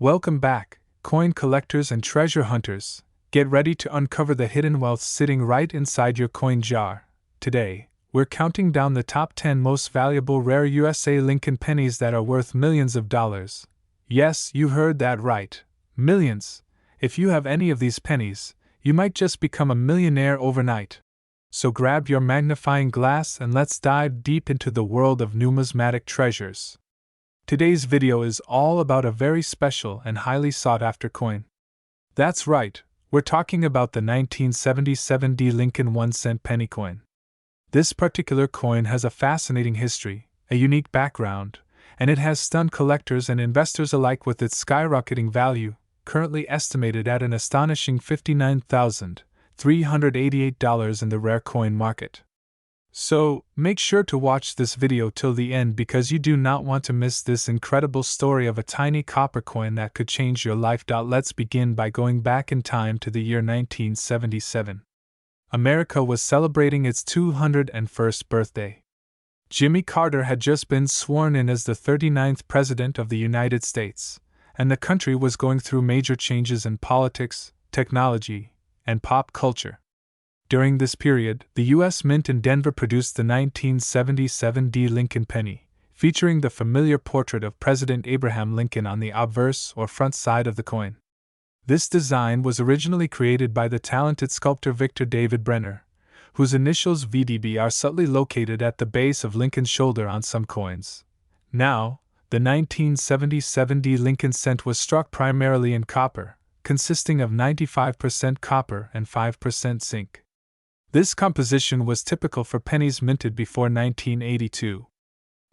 Welcome back, coin collectors and treasure hunters. Get ready to uncover the hidden wealth sitting right inside your coin jar. Today, we're counting down the top 10 most valuable rare USA Lincoln pennies that are worth millions of dollars. Yes, you heard that right. Millions. If you have any of these pennies, you might just become a millionaire overnight. So grab your magnifying glass and let's dive deep into the world of numismatic treasures. Today's video is all about a very special and highly sought-after coin. That's right, we're talking about the 1977 D. Lincoln 1-cent penny coin. This particular coin has a fascinating history, a unique background, and it has stunned collectors and investors alike with its skyrocketing value, currently estimated at an astonishing $59,388 in the rare coin market. So, make sure to watch this video till the end because you do not want to miss this incredible story of a tiny copper coin that could change your life. Let's begin by going back in time to the year 1977. America was celebrating its 201st birthday. Jimmy Carter had just been sworn in as the 39th President of the United States, and the country was going through major changes in politics, technology, and pop culture. During this period, the U.S. Mint in Denver produced the 1977 D. Lincoln penny, featuring the familiar portrait of President Abraham Lincoln on the obverse or front side of the coin. This design was originally created by the talented sculptor Victor David Brenner, whose initials VDB are subtly located at the base of Lincoln's shoulder on some coins. Now, the 1977 D. Lincoln cent was struck primarily in copper, consisting of 95% copper and 5% zinc. This composition was typical for pennies minted before 1982.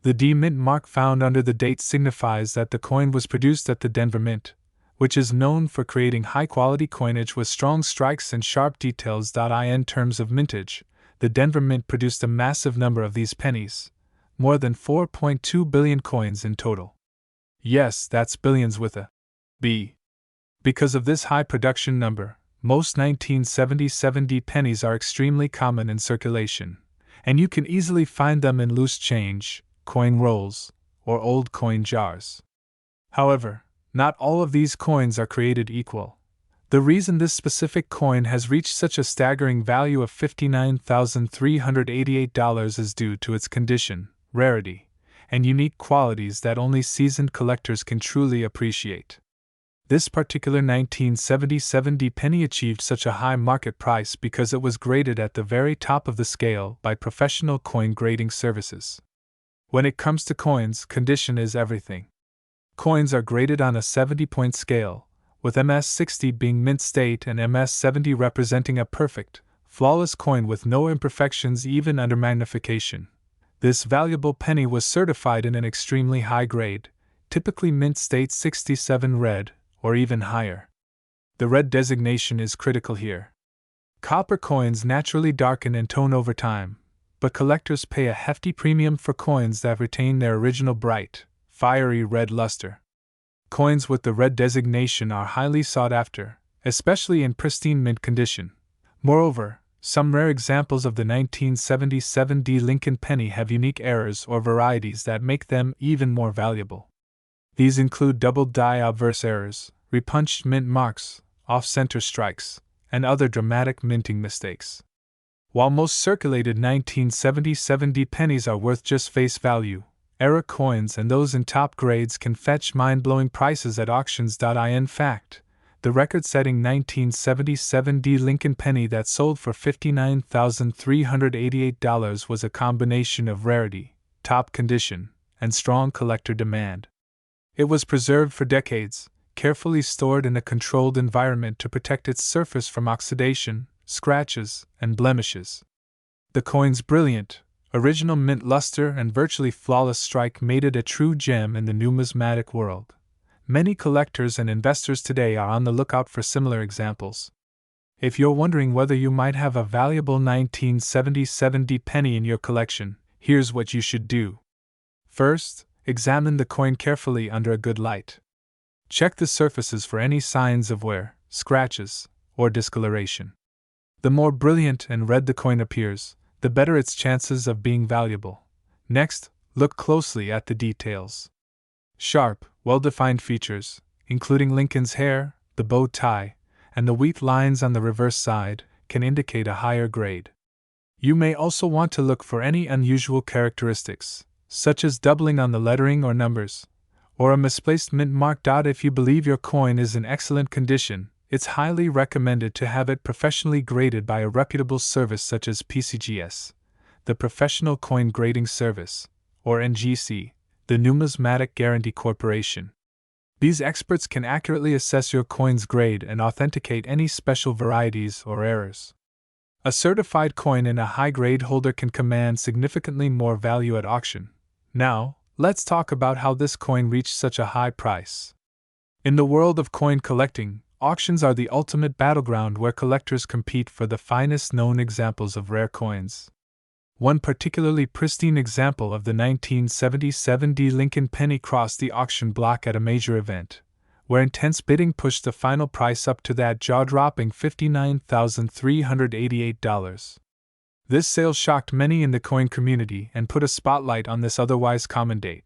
The D Mint mark found under the date signifies that the coin was produced at the Denver Mint, which is known for creating high-quality coinage with strong strikes and sharp details. In terms of mintage, the Denver Mint produced a massive number of these pennies, more than 4.2 billion coins in total. Yes, that's billions with a B. Because of this high production number, most 1977 D pennies are extremely common in circulation, and you can easily find them in loose change, coin rolls, or old coin jars. However, not all of these coins are created equal. The reason this specific coin has reached such a staggering value of $59,388 is due to its condition, rarity, and unique qualities that only seasoned collectors can truly appreciate. This particular 1977 D penny achieved such a high market price because it was graded at the very top of the scale by professional coin grading services. When it comes to coins, condition is everything. Coins are graded on a 70-point scale, with MS-60 being mint state and MS-70 representing a perfect, flawless coin with no imperfections even under magnification. This valuable penny was certified in an extremely high grade, typically mint state 67 red, or even higher. The red designation is critical here. Copper coins naturally darken in tone over time, but collectors pay a hefty premium for coins that retain their original bright, fiery red luster. Coins with the red designation are highly sought after, especially in pristine mint condition. Moreover, some rare examples of the 1977 D. Lincoln penny have unique errors or varieties that make them even more valuable. These include double die obverse errors, repunched mint marks, off-center strikes, and other dramatic minting mistakes. While most circulated 1977 D pennies are worth just face value, error coins and those in top grades can fetch mind-blowing prices at auctions. In fact, the record-setting 1977 D Lincoln penny that sold for $59,388 was a combination of rarity, top condition, and strong collector demand. It was preserved for decades, carefully stored in a controlled environment to protect its surface from oxidation, scratches, and blemishes. The coin's brilliant, original mint luster and virtually flawless strike made it a true gem in the numismatic world. Many collectors and investors today are on the lookout for similar examples. If you're wondering whether you might have a valuable 1977 D penny in your collection, here's what you should do. First, examine the coin carefully under a good light. Check the surfaces for any signs of wear, scratches, or discoloration. The more brilliant and red the coin appears, the better its chances of being valuable. Next, look closely at the details. Sharp, well-defined features, including Lincoln's hair, the bow tie, and the wheat lines on the reverse side, can indicate a higher grade. You may also want to look for any unusual characteristics, such as doubling on the lettering or numbers, or a misplaced mint mark. If you believe your coin is in excellent condition, it's highly recommended to have it professionally graded by a reputable service such as PCGS, the Professional Coin Grading Service, or NGC, the Numismatic Guarantee Corporation. These experts can accurately assess your coin's grade and authenticate any special varieties or errors. A certified coin in a high-grade holder can command significantly more value at auction. Now, let's talk about how this coin reached such a high price. In the world of coin collecting, auctions are the ultimate battleground where collectors compete for the finest known examples of rare coins. One particularly pristine example of the 1977 D Lincoln penny crossed the auction block at a major event, where intense bidding pushed the final price up to that jaw-dropping $59,388. This sale shocked many in the coin community and put a spotlight on this otherwise common date.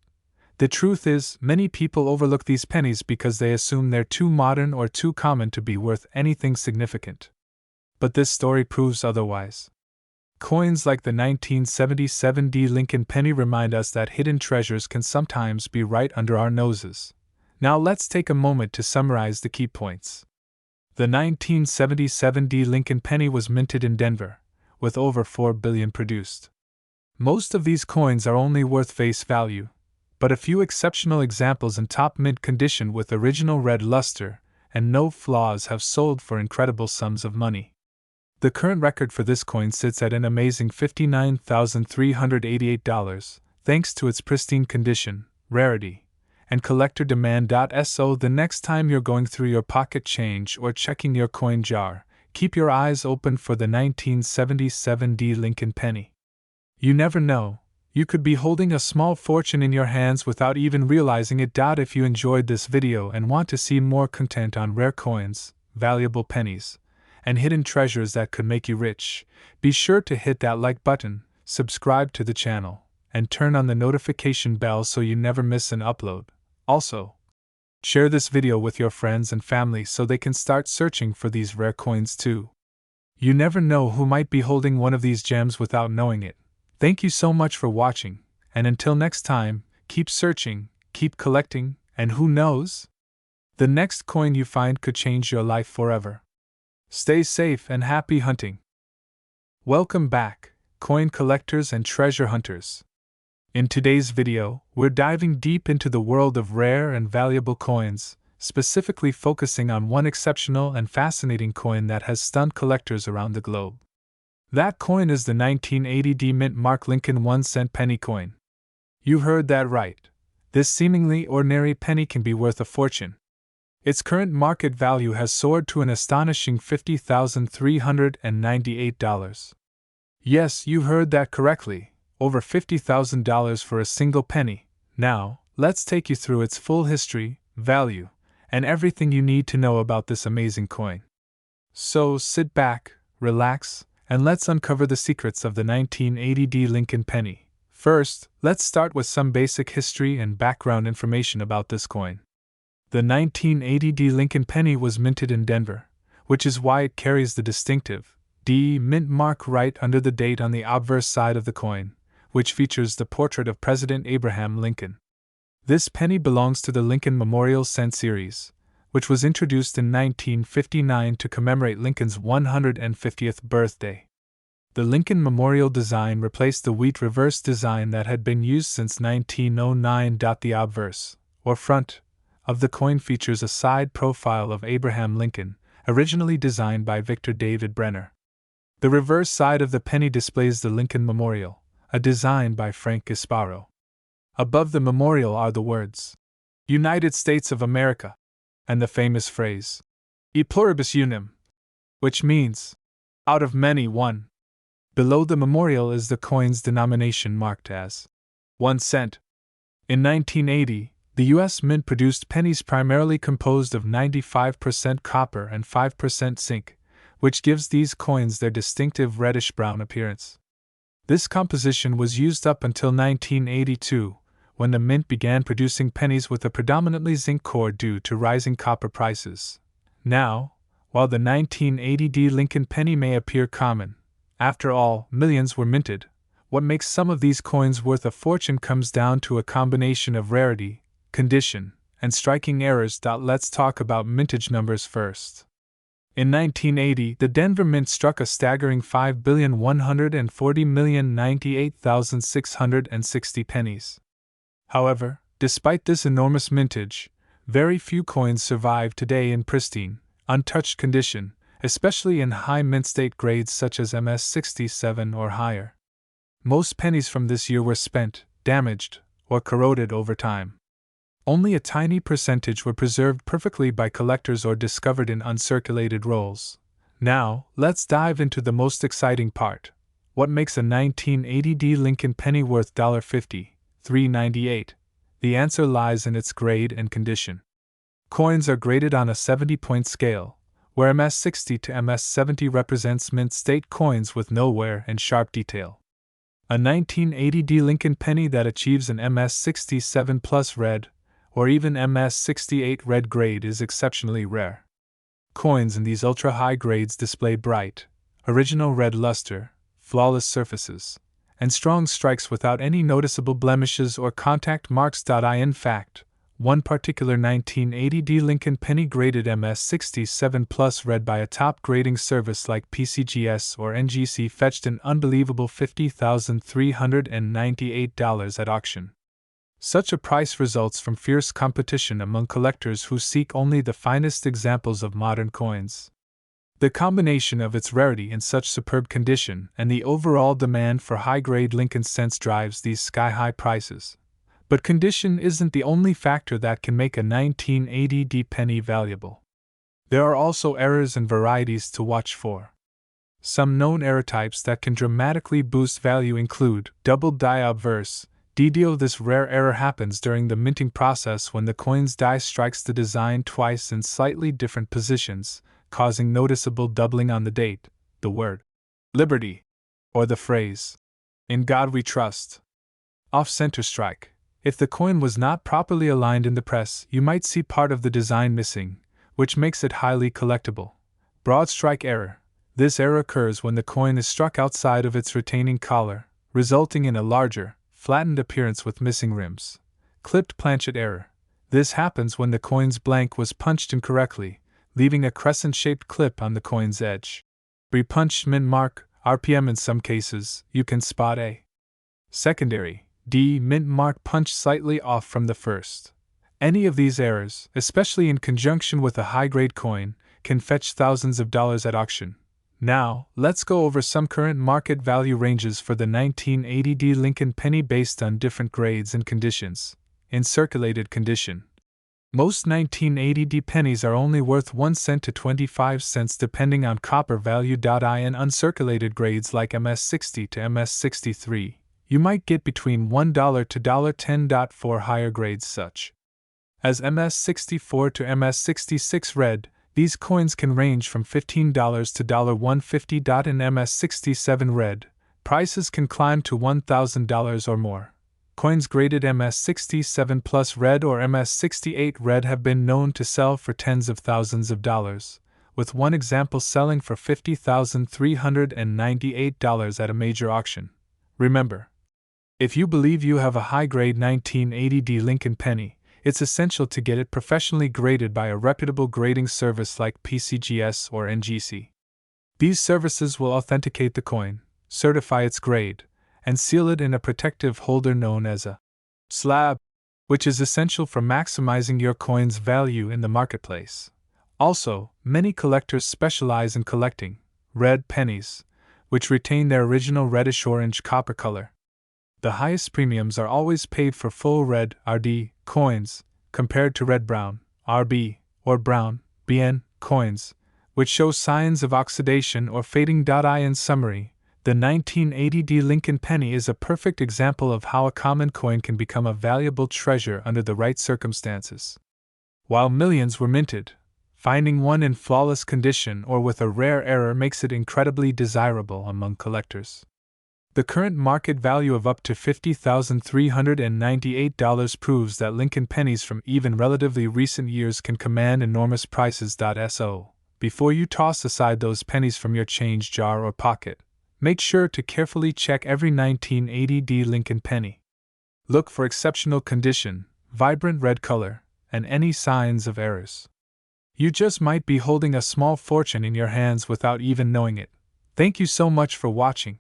The truth is, many people overlook these pennies because they assume they're too modern or too common to be worth anything significant. But this story proves otherwise. Coins like the 1977 D Lincoln penny remind us that hidden treasures can sometimes be right under our noses. Now let's take a moment to summarize the key points. The 1977 D Lincoln penny was minted in Denver, with over 4 billion produced. Most of these coins are only worth face value, but a few exceptional examples in top mint condition with original red luster and no flaws have sold for incredible sums of money. The current record for this coin sits at an amazing $59,388, thanks to its pristine condition, rarity, and collector demand. So the next time you're going through your pocket change or checking your coin jar, keep your eyes open for the 1977 D Lincoln penny. You never know, you could be holding a small fortune in your hands without even realizing it. If you enjoyed this video and want to see more content on rare coins, valuable pennies, and hidden treasures that could make you rich, be sure to hit that like button, subscribe to the channel, and turn on the notification bell so you never miss an upload. Also, share this video with your friends and family so they can start searching for these rare coins too. You never know who might be holding one of these gems without knowing it. Thank you so much for watching, and until next time, keep searching, keep collecting, and who knows? The next coin you find could change your life forever. Stay safe and happy hunting. Welcome back, coin collectors and treasure hunters. In today's video, we're diving deep into the world of rare and valuable coins, specifically focusing on one exceptional and fascinating coin that has stunned collectors around the globe. That coin is the 1980 D Mint Mark Lincoln 1-cent penny coin. You heard that right. This seemingly ordinary penny can be worth a fortune. Its current market value has soared to an astonishing $50,398. Yes, you heard that correctly, over $50,000 for a single penny. Now, let's take you through its full history, value, and everything you need to know about this amazing coin. So sit back, relax, and let's uncover the secrets of the 1980 D Lincoln penny. First, let's start with some basic history and background information about this coin. The 1980 D Lincoln penny was minted in Denver, which is why it carries the distinctive D Mint mark right under the date on the obverse side of the coin, which features the portrait of President Abraham Lincoln. This penny belongs to the Lincoln Memorial Cent series, which was introduced in 1959 to commemorate Lincoln's 150th birthday. The Lincoln Memorial design replaced the wheat reverse design that had been used since 1909. The obverse, or front, of the coin features a side profile of Abraham Lincoln, originally designed by Victor David Brenner. The reverse side of the penny displays the Lincoln Memorial, a design by Frank Gasparo. Above the memorial are the words, United States of America, and the famous phrase, E pluribus unum, which means, out of many one. Below the memorial is the coin's denomination marked as 1 cent. In 1980, the U.S. Mint produced pennies primarily composed of 95% copper and 5% zinc, which gives these coins their distinctive reddish-brown appearance. This composition was used up until 1982, when the mint began producing pennies with a predominantly zinc core due to rising copper prices. Now, while the 1980 Lincoln penny may appear common, after all, millions were minted. What makes some of these coins worth a fortune comes down to a combination of rarity, condition, and striking errors. Let's talk about mintage numbers first. In 1980, the Denver Mint struck a staggering 5,140,098,660 pennies. However, despite this enormous mintage, very few coins survive today in pristine, untouched condition, especially in high mint state grades such as MS67 or higher. Most pennies from this year were spent, damaged, or corroded over time. Only a tiny percentage were preserved perfectly by collectors or discovered in uncirculated rolls. Now, let's dive into the most exciting part. What makes a 1980 Lincoln penny worth $50, $3.98? The answer lies in its grade and condition. Coins are graded on a 70-point scale, where MS60 to MS70 represents mint state coins with no wear and sharp detail. A 1980 Lincoln penny that achieves an MS67 plus red, or even MS68 red grade is exceptionally rare. Coins in these ultra-high grades display bright, original red luster, flawless surfaces, and strong strikes without any noticeable blemishes or contact marks. In fact, one particular 1980 Lincoln penny graded MS67 plus red by a top grading service like PCGS or NGC fetched an unbelievable $50,398 at auction. Such a price results from fierce competition among collectors who seek only the finest examples of modern coins. The combination of its rarity in such superb condition and the overall demand for high-grade Lincoln cents drives these sky-high prices. But condition isn't the only factor that can make a 1980 penny valuable. There are also errors and varieties to watch for. Some known error types that can dramatically boost value include double die obverse DDO. This rare error happens during the minting process when the coin's die strikes the design twice in slightly different positions, causing noticeable doubling on the date, the word liberty, or the phrase "In God We Trust." Off-center strike. If the coin was not properly aligned in the press, you might see part of the design missing, which makes it highly collectible. Broad strike error. This error occurs when the coin is struck outside of its retaining collar, resulting in a larger, flattened appearance with missing rims. Clipped planchet error. This happens when the coin's blank was punched incorrectly, leaving a crescent-shaped clip on the coin's edge. Repunched mint mark, RPM. In some cases, you can spot a secondary D mint mark punched slightly off from the first. Any of these errors, especially in conjunction with a high-grade coin, can fetch thousands of dollars at auction. Now, let's go over some current market value ranges for the 1980 Lincoln penny based on different grades and conditions. In circulated condition, most 1980 pennies are only worth 1 cent to 25 cents depending on copper value. In uncirculated grades like MS60 to MS63, you might get between $1 to $10. For higher grades such as MS64 to MS66 red, these coins can range from $15 to $150. In MS67 red, prices can climb to $1,000 or more. Coins graded MS67 plus red or MS68 red have been known to sell for tens of thousands of dollars, with one example selling for $50,398 at a major auction. Remember, if you believe you have a high-grade 1980 Lincoln penny, it's essential to get it professionally graded by a reputable grading service like PCGS or NGC. These services will authenticate the coin, certify its grade, and seal it in a protective holder known as a slab, which is essential for maximizing your coin's value in the marketplace. Also, many collectors specialize in collecting red pennies, which retain their original reddish-orange copper color. The highest premiums are always paid for full red RD coins, compared to red-brown RB or brown BN coins, which show signs of oxidation or fading. In summary, the 1980 Lincoln penny is a perfect example of how a common coin can become a valuable treasure under the right circumstances. While millions were minted, finding one in flawless condition or with a rare error makes it incredibly desirable among collectors. The current market value of up to $50,398 proves that Lincoln pennies from even relatively recent years can command enormous prices. So, before you toss aside those pennies from your change jar or pocket, make sure to carefully check every 1980 Lincoln penny. Look for exceptional condition, vibrant red color, and any signs of errors. You just might be holding a small fortune in your hands without even knowing it. Thank you so much for watching.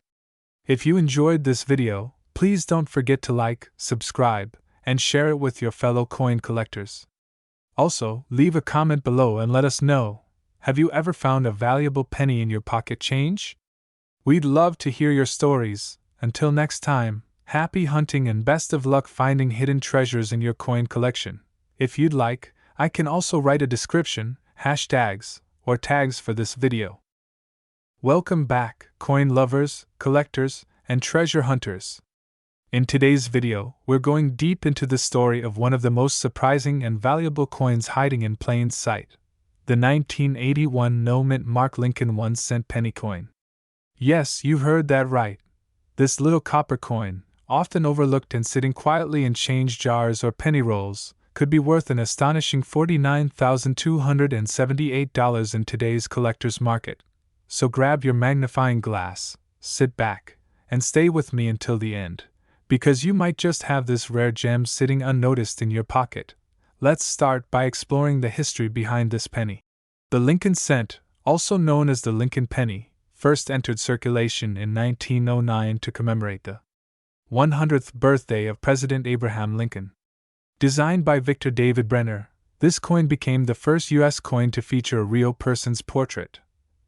If you enjoyed this video, please don't forget to like, subscribe, and share it with your fellow coin collectors. Also, leave a comment below and let us know, have you ever found a valuable penny in your pocket change? We'd love to hear your stories. Until next time, happy hunting and best of luck finding hidden treasures in your coin collection. If you'd like, I can also write a description, hashtags, or tags for this video. Welcome back, coin lovers, collectors, and treasure hunters. In today's video, we're going deep into the story of one of the most surprising and valuable coins hiding in plain sight, the 1981 no-mint mark Lincoln 1-cent penny coin. Yes, you heard that right. This little copper coin, often overlooked and sitting quietly in change jars or penny rolls, could be worth an astonishing $49,278 in today's collector's market. So grab your magnifying glass, sit back, and stay with me until the end, because you might just have this rare gem sitting unnoticed in your pocket. Let's start by exploring the history behind this penny. The Lincoln cent, also known as the Lincoln penny, first entered circulation in 1909 to commemorate the 100th birthday of President Abraham Lincoln. Designed by Victor David Brenner, this coin became the first U.S. coin to feature a real person's portrait.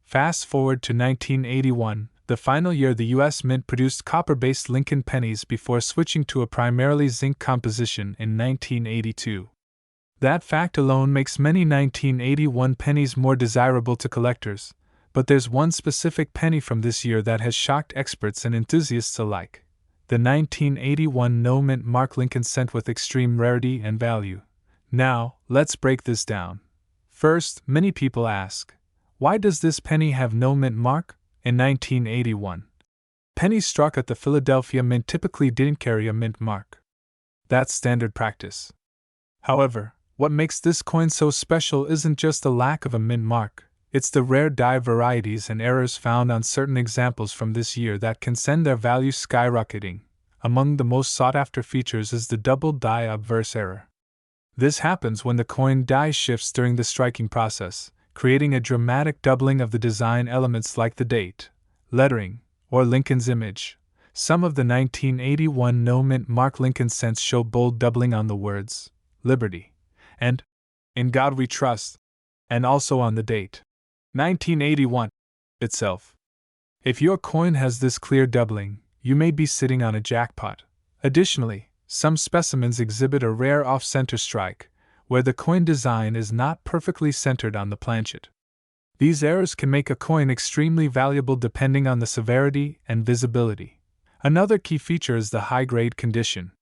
Fast forward to 1981, the final year the U.S. Mint produced copper-based Lincoln pennies before switching to a primarily zinc composition in 1982. That fact alone makes many 1981 pennies more desirable to collectors, but there's one specific penny from this year that has shocked experts and enthusiasts alike. The 1981 no-mint mark Lincoln cent with extreme rarity and value. Now, let's break this down. First, many people ask, why does this penny have no mint mark? In 1981, pennies struck at the Philadelphia Mint typically didn't carry a mint mark. That's standard practice. However, what makes this coin so special isn't just the lack of a mint mark, it's the rare die varieties and errors found on certain examples from this year that can send their value skyrocketing. Among the most sought-after features is the double die obverse error. This happens when the coin die shifts during the striking process, creating a dramatic doubling of the design elements like the date, lettering, or Lincoln's image. Some of the 1981 no-mint mark Lincoln cents show bold doubling on the words, Liberty, and In God We Trust, and also on the date, 1981, itself. If your coin has this clear doubling, you may be sitting on a jackpot. Additionally, some specimens exhibit a rare off-center strike, where the coin design is not perfectly centered on the planchet. These errors can make a coin extremely valuable depending on the severity and visibility. Another key feature is the high-grade condition.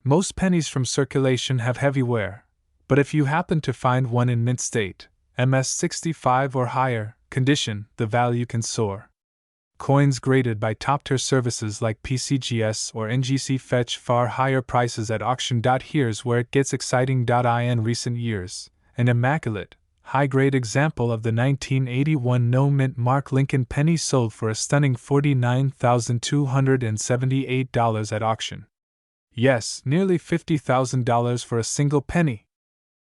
Most pennies from circulation have heavy wear, but if you happen to find one in mint state, MS65 or higher, condition, the value can soar. Coins graded by top-tier services like PCGS or NGC fetch far higher prices at auction. Here's where it gets exciting. In recent years, an immaculate, high-grade example of the 1981 no-mint mark Lincoln penny sold for a stunning $49,278 at auction. Yes, nearly $50,000 for a single penny.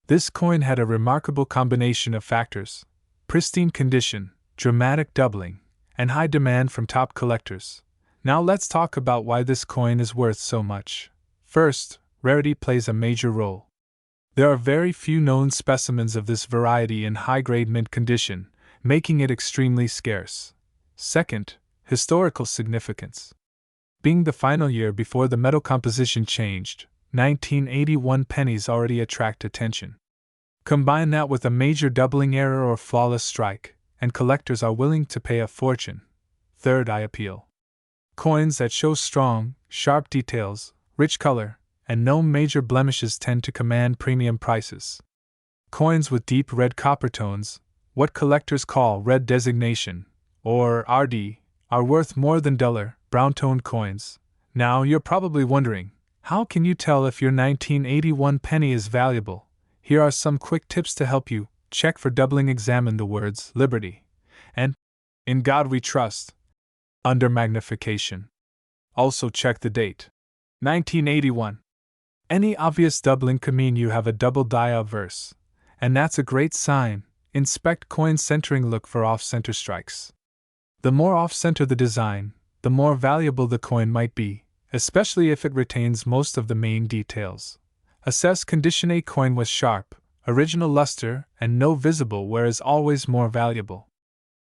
This coin had a remarkable combination of factors: pristine condition, dramatic doubling, and high demand from top collectors. Now let's talk about why this coin is worth so much. First, rarity plays a major role. There are very few known specimens of this variety in high-grade mint condition, making it extremely scarce. Second, historical significance. Being the final year before the metal composition changed, 1981 pennies already attract attention. Combine that with a major doubling error or flawless strike, and collectors are willing to pay a fortune. Third, eye appeal. Coins that show strong, sharp details, rich color, and no major blemishes tend to command premium prices. Coins with deep red copper tones, what collectors call red designation, or RD, are worth more than duller, brown-toned coins. Now you're probably wondering, how can you tell if your 1981 penny is valuable? Here are some quick tips to help you. Check for doubling. Examine the words Liberty and In God We Trust under magnification. Also check the date. 1981. Any obvious doubling could mean you have a double die obverse, and that's a great sign. Inspect coin centering. Look for off-center strikes. The more off-center the design, the more valuable the coin might be, especially if it retains most of the main details. Assess condition. A coin with sharp, original luster and no visible wear is always more valuable.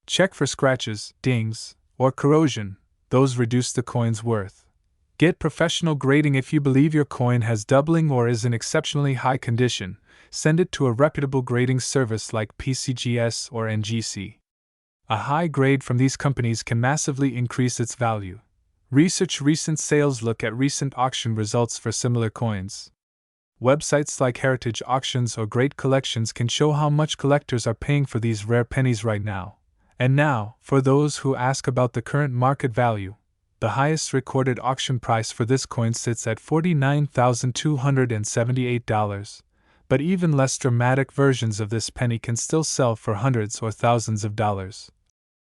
Check for scratches, dings, or corrosion. Those reduce the coin's worth. Get professional grading. If you believe your coin has doubling or is in exceptionally high condition, send it to a reputable grading service like PCGS or NGC. A high grade from these companies can massively increase its value. Research recent sales. Look at recent auction results for similar coins. Websites like Heritage Auctions or Great Collections can show how much collectors are paying for these rare pennies right now. And now, for those who ask about the current market value, the highest recorded auction price for this coin sits at $49,278, but even less dramatic versions of this penny can still sell for hundreds or thousands of dollars,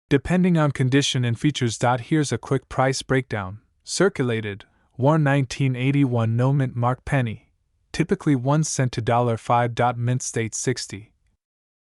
depending on condition and features. Here's a quick price breakdown. Circulated, worn 1981 no mint mark penny, typically 1 cent to $5. Mint state 60.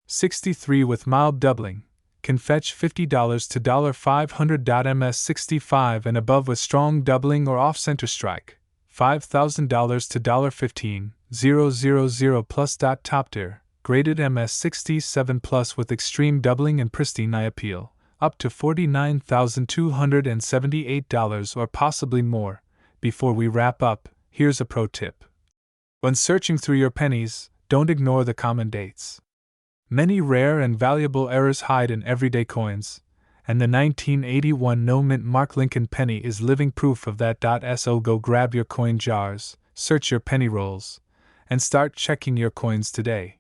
63 with mild doubling, can fetch $50 to $500. MS 65 and above with strong doubling or off-center strike, $5,000 to $15,000 plus. Top tier, graded MS 67 plus with extreme doubling and pristine eye appeal, up to $49,278 or possibly more. Before we wrap up, here's a pro tip. When searching through your pennies, don't ignore the common dates. Many rare and valuable errors hide in everyday coins, and the 1981 no mint mark Lincoln penny is living proof of that. So go grab your coin jars, search your penny rolls, and start checking your coins today.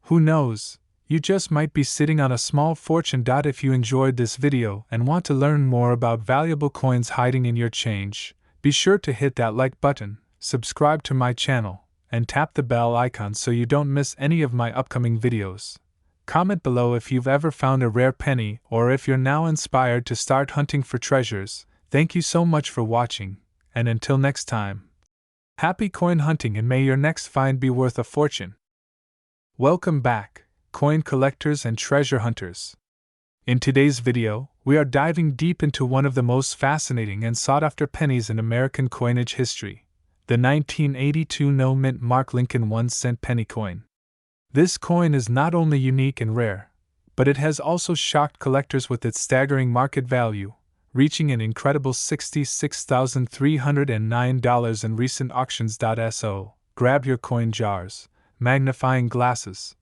Who knows, you just might be sitting on a small fortune. If you enjoyed this video and want to learn more about valuable coins hiding in your change, be sure to hit that like button, subscribe to my channel, and tap the bell icon so you don't miss any of my upcoming videos. Comment below if you've ever found a rare penny or if you're now inspired to start hunting for treasures. Thank you so much for watching, and until next time, happy coin hunting and may your next find be worth a fortune. Welcome back, coin collectors and treasure hunters. In today's video, we are diving deep into one of the most fascinating and sought-after pennies in American coinage history. The 1982 no mint mark Lincoln 1-cent penny coin. This coin is not only unique and rare, but it has also shocked collectors with its staggering market value, reaching an incredible $66,309 in recent auctions. So, grab your coin jars, magnifying glasses,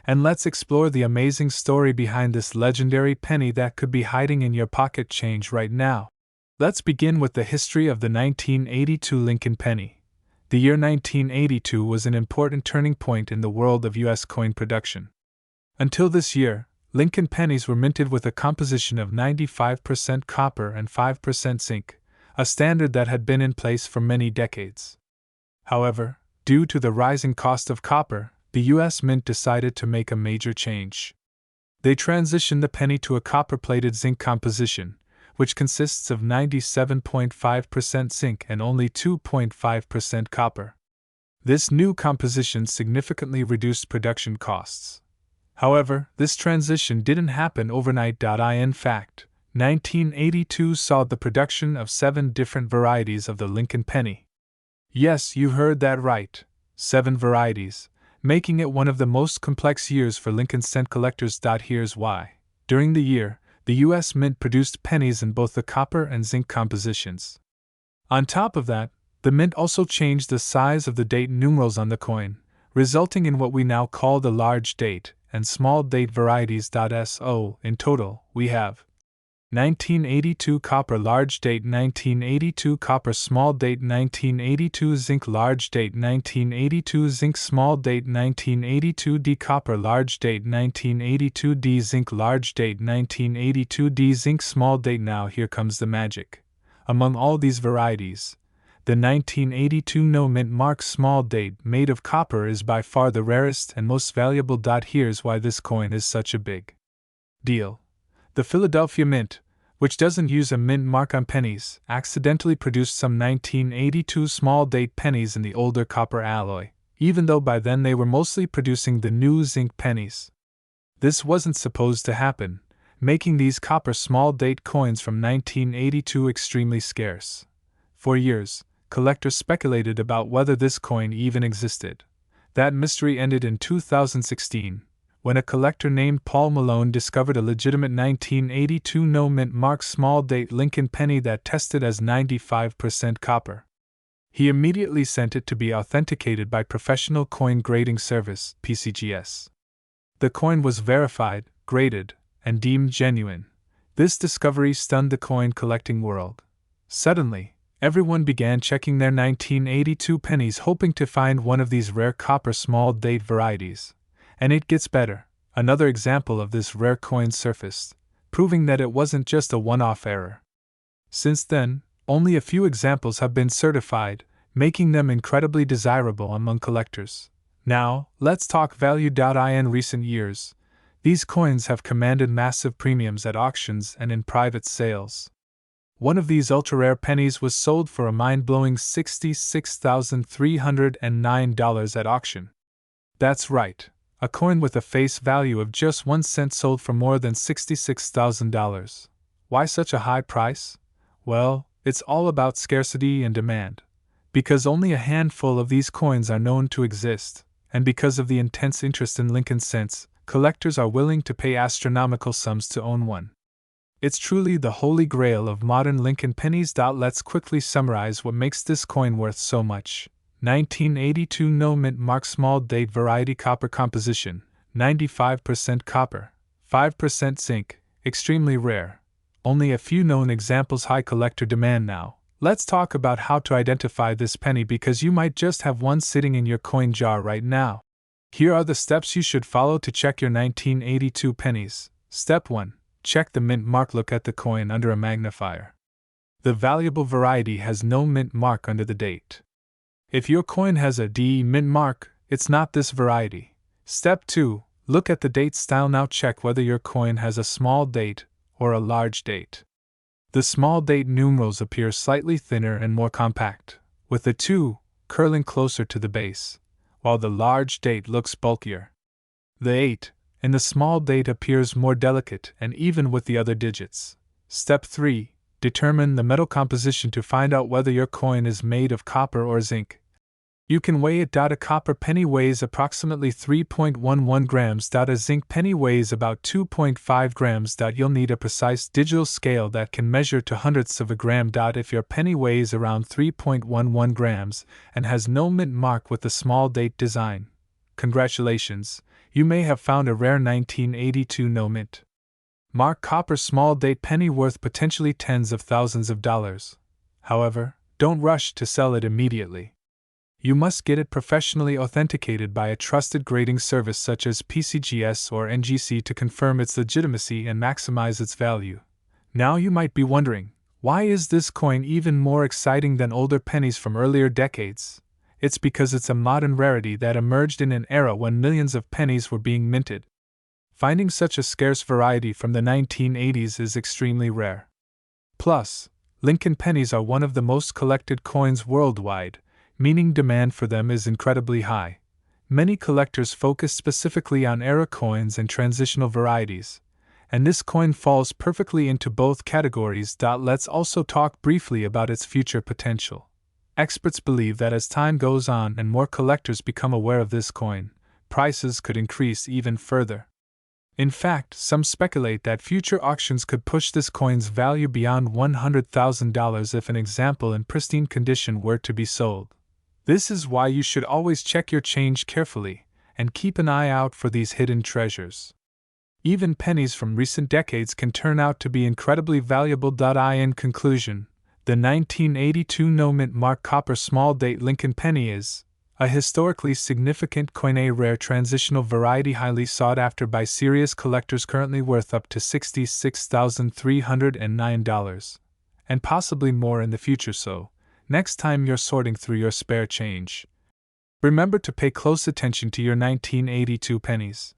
and let's explore the amazing story behind this legendary penny that could be hiding in your pocket change right now. Let's begin with the history of the 1982 Lincoln penny. The year 1982 was an important turning point in the world of U.S. coin production. Until this year, Lincoln pennies were minted with a composition of 95% copper and 5% zinc, a standard that had been in place for many decades. However, due to the rising cost of copper, the U.S. Mint decided to make a major change. They transitioned the penny to a copper-plated zinc composition, which consists of 97.5% zinc and only 2.5% copper. This new composition significantly reduced production costs. However, this transition didn't happen overnight. In fact, 1982 saw the production of 7 different varieties of the Lincoln penny. Yes, you heard that right, 7 varieties, making it one of the most complex years for Lincoln cent collectors. Here's why. During the year, the U.S. Mint produced pennies in both the copper and zinc compositions. On top of that, the Mint also changed the size of the date numerals on the coin, resulting in what we now call the large date and small date varieties. So, in total, we have 1982 copper large date, 1982 copper small date, 1982 zinc large date, 1982 zinc small date, 1982 D copper large date, 1982 D zinc large date, 1982 D zinc small date. Now here comes the magic. Among all these varieties, the 1982 no mint mark small date made of copper is by far the rarest and most valuable. Here's why this coin is such a big deal. The Philadelphia Mint, which doesn't use a mint mark on pennies, accidentally produced some 1982 small date pennies in the older copper alloy, even though by then they were mostly producing the new zinc pennies. This wasn't supposed to happen, making these copper small date coins from 1982 extremely scarce. For years, collectors speculated about whether this coin even existed. That mystery ended in 2016, when a collector named Paul Malone discovered a legitimate 1982 no mint mark small date Lincoln penny that tested as 95% copper. He immediately sent it to be authenticated by Professional Coin Grading Service (PCGS). The coin was verified, graded, and deemed genuine. This discovery stunned the coin collecting world. Suddenly, everyone began checking their 1982 pennies hoping to find one of these rare copper small date varieties. And it gets better. Another example of this rare coin surfaced, proving that it wasn't just a one-off error. Since then, only a few examples have been certified, making them incredibly desirable among collectors. Now, let's talk value. In recent years, these coins have commanded massive premiums at auctions and in private sales. One of these ultra-rare pennies was sold for a mind-blowing $66,309 at auction. That's right, a coin with a face value of just 1 cent sold for more than $66,000. Why such a high price? Well, it's all about scarcity and demand. Because only a handful of these coins are known to exist, and because of the intense interest in Lincoln cents, collectors are willing to pay astronomical sums to own one. It's truly the holy grail of modern Lincoln pennies. Let's quickly summarize what makes this coin worth so much. 1982 no mint mark small date variety copper composition, 95% copper, 5% zinc, extremely rare. Only a few known examples. High collector demand. Now, let's talk about how to identify this penny because you might just have one sitting in your coin jar right now. Here are the steps you should follow to check your 1982 pennies. Step 1. Check the mint mark. Look at the coin under a magnifier. The valuable variety has no mint mark under the date. If your coin has a D mint mark, it's not this variety. Step 2. Look at the date style. Now check whether your coin has a small date or a large date. The small date numerals appear slightly thinner and more compact, with the 2 curling closer to the base, while the large date looks bulkier. The 8 in the small date appears more delicate and even with the other digits. Step 3. Determine the metal composition to find out whether your coin is made of copper or zinc. You can weigh it. A copper penny weighs approximately 3.11 grams. A zinc penny weighs about 2.5 grams. You'll need a precise digital scale that can measure to hundredths of a gram. If your penny weighs around 3.11 grams and has no mint mark with the small date design, congratulations, you may have found a rare 1982 no mint mark copper small date penny worth potentially tens of thousands of dollars. However, don't rush to sell it immediately. You must get it professionally authenticated by a trusted grading service such as PCGS or NGC to confirm its legitimacy and maximize its value. Now you might be wondering, why is this coin even more exciting than older pennies from earlier decades? It's because it's a modern rarity that emerged in an era when millions of pennies were being minted. Finding such a scarce variety from the 1980s is extremely rare. Plus, Lincoln pennies are one of the most collected coins worldwide, meaning demand for them is incredibly high. Many collectors focus specifically on era coins and transitional varieties, and this coin falls perfectly into both categories. Let's also talk briefly about its future potential. Experts believe that as time goes on and more collectors become aware of this coin, prices could increase even further. In fact, some speculate that future auctions could push this coin's value beyond $100,000 if an example in pristine condition were to be sold. This is why you should always check your change carefully and keep an eye out for these hidden treasures. Even pennies from recent decades can turn out to be incredibly valuable. In conclusion, the 1982 no mint mark copper small date Lincoln penny is a historically significant coin, a rare transitional variety highly sought after by serious collectors, currently worth up to $66,309. and possibly more in the future, so next time you're sorting through your spare change, remember to pay close attention to your 1982 pennies.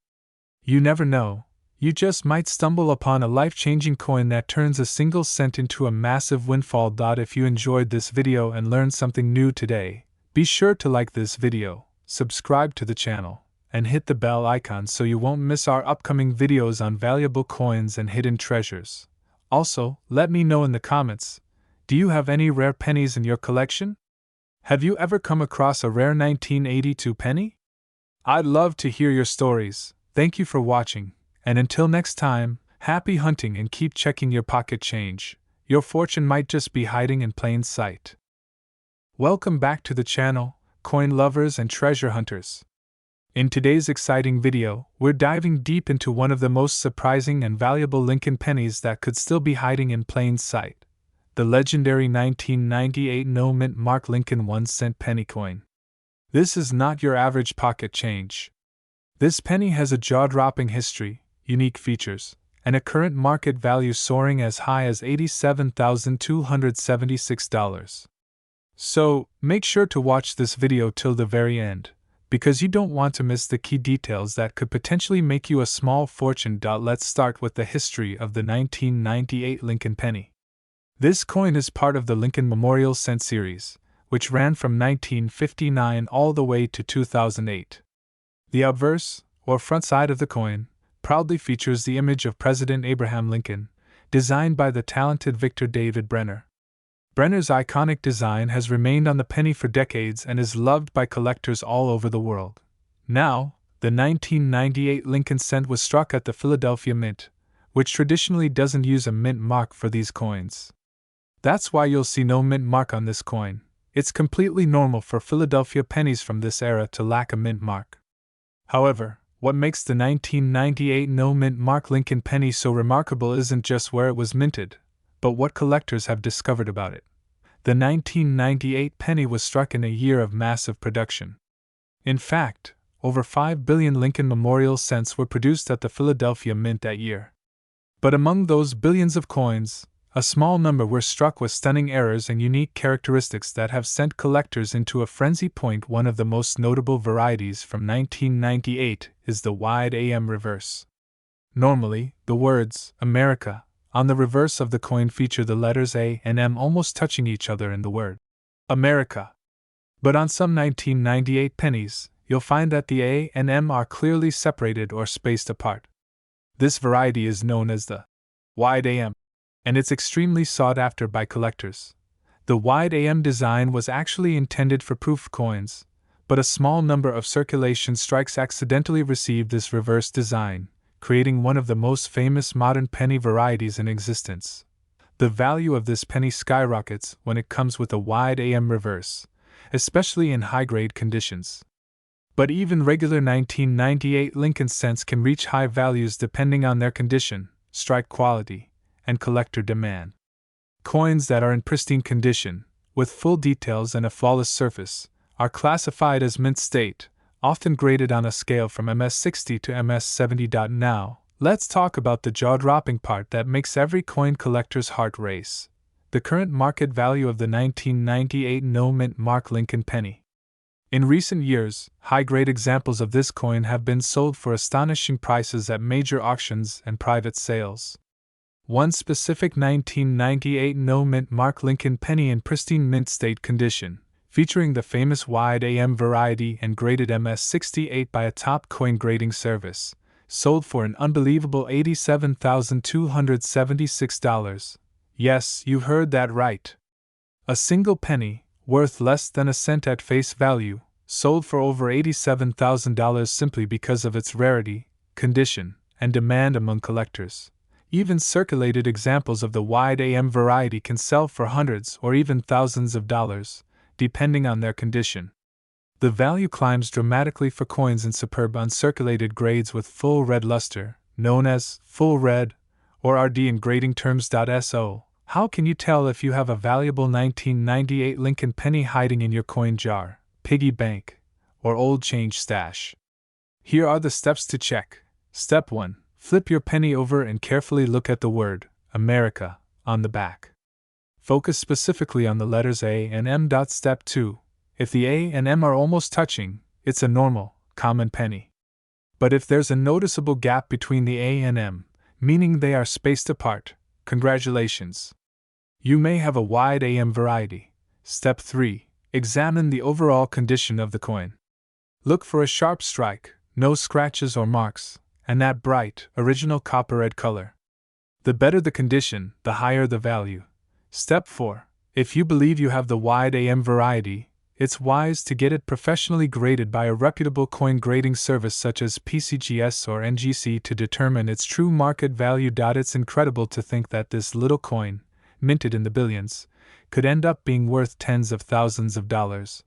You never know, you just might stumble upon a life-changing coin that turns a single cent into a massive windfall. If you enjoyed this video and learned something new today, be sure to like this video, subscribe to the channel, and hit the bell icon so you won't miss our upcoming videos on valuable coins and hidden treasures. Also, let me know in the comments, do you have any rare pennies in your collection? Have you ever come across a rare 1982 penny? I'd love to hear your stories. Thank you for watching, and until next time, happy hunting and keep checking your pocket change. Your fortune might just be hiding in plain sight. Welcome back to the channel, coin lovers and treasure hunters. In today's exciting video, we're diving deep into one of the most surprising and valuable Lincoln pennies that could still be hiding in plain sight: the legendary 1998 no-mint mark Lincoln 1-cent penny coin. This is not your average pocket change. This penny has a jaw-dropping history, unique features, and a current market value soaring as high as $87,276. So, make sure to watch this video till the very end, because you don't want to miss the key details that could potentially make you a small fortune. Let's start with the history of the 1998 Lincoln penny. This coin is part of the Lincoln Memorial Cent series, which ran from 1959 all the way to 2008. The obverse, or front side of the coin, proudly features the image of President Abraham Lincoln, designed by the talented Victor David Brenner. Brenner's iconic design has remained on the penny for decades and is loved by collectors all over the world. Now, the 1998 Lincoln cent was struck at the Philadelphia Mint, which traditionally doesn't use a mint mark for these coins. That's why you'll see no mint mark on this coin. It's completely normal for Philadelphia pennies from this era to lack a mint mark. However, what makes the 1998 no mint mark Lincoln penny so remarkable isn't just where it was minted, but what collectors have discovered about it. The 1998 penny was struck in a year of massive production. In fact, over 5 billion Lincoln Memorial cents were produced at the Philadelphia Mint that year. But among those billions of coins, a small number were struck with stunning errors and unique characteristics that have sent collectors into a frenzy. One of the most notable varieties from 1998 is the wide AM reverse. Normally, the words America on the reverse of the coin feature the letters A and M almost touching each other in the word America. But on some 1998 pennies, you'll find that the A and M are clearly separated or spaced apart. This variety is known as the wide AM, and it's extremely sought after by collectors. The wide AM design was actually intended for proof coins, but a small number of circulation strikes accidentally received this reverse design, creating one of the most famous modern penny varieties in existence. The value of this penny skyrockets when it comes with a wide AM reverse, especially in high-grade conditions. But even regular 1998 Lincoln cents can reach high values depending on their condition, strike quality, and collector demand. Coins that are in pristine condition, with full details and a flawless surface, are classified as mint state, often graded on a scale from MS60 to MS70. Now, let's talk about the jaw-dropping part that makes every coin collector's heart race: the current market value of the 1998 no-mint mark Lincoln penny. In recent years, high-grade examples of this coin have been sold for astonishing prices at major auctions and private sales. One specific 1998 no-mint mark Lincoln penny in pristine mint state condition, featuring the famous wide AM variety and graded MS68 by a top coin grading service, sold for an unbelievable $87,276. Yes, you heard that right. A single penny, worth less than a cent at face value, sold for over $87,000 simply because of its rarity, condition, and demand among collectors. Even circulated examples of the wide AM variety can sell for hundreds or even thousands of dollars, depending on their condition. The value climbs dramatically for coins in superb uncirculated grades with full red luster, known as full red, or RD in grading terms. So, how can you tell if you have a valuable 1998 Lincoln penny hiding in your coin jar, piggy bank, or old change stash? Here are the steps to check. Step 1. Flip your penny over and carefully look at the word America on the back. Focus specifically on the letters A and M. Step 2. If the A and M are almost touching, it's a normal, common penny. But if there's a noticeable gap between the A and M, meaning they are spaced apart, congratulations. You may have a wide AM variety. Step 3. Examine the overall condition of the coin. Look for a sharp strike, no scratches or marks, and that bright, original copper red color. The better the condition, the higher the value. Step 4. If you believe you have the wide AM variety, it's wise to get it professionally graded by a reputable coin grading service such as PCGS or NGC to determine its true market value. It's incredible to think that this little coin, minted in the billions, could end up being worth tens of thousands of dollars,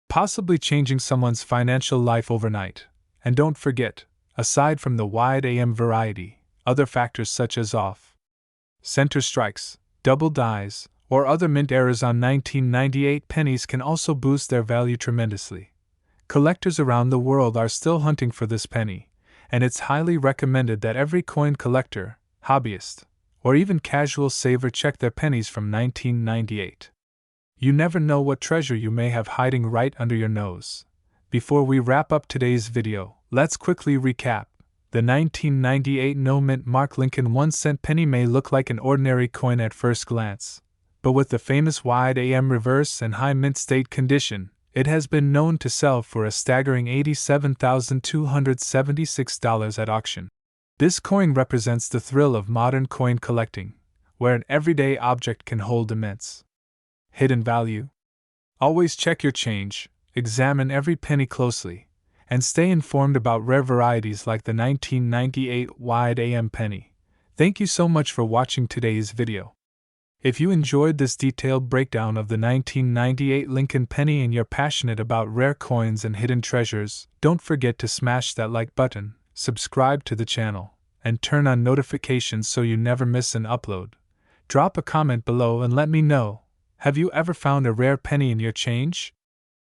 possibly changing someone's financial life overnight. And don't forget, aside from the wide AM variety, other factors such as off-center strikes, double dies, or other mint errors on 1998 pennies can also boost their value tremendously. Collectors around the world are still hunting for this penny, and it's highly recommended that every coin collector, hobbyist, or even casual saver check their pennies from 1998. You never know what treasure you may have hiding right under your nose. Before we wrap up today's video, let's quickly recap. The 1998 no mint mark Lincoln 1-cent penny may look like an ordinary coin at first glance, but with the famous wide AM reverse and high mint state condition, it has been known to sell for a staggering $87,276 at auction. This coin represents the thrill of modern coin collecting, where an everyday object can hold immense hidden value. Always check your change, examine every penny closely, and stay informed about rare varieties like the 1998 wide AM penny. Thank you so much for watching today's video. If you enjoyed this detailed breakdown of the 1998 Lincoln penny and you're passionate about rare coins and hidden treasures, don't forget to smash that like button, subscribe to the channel, and turn on notifications so you never miss an upload. Drop a comment below and let me know, have you ever found a rare penny in your change?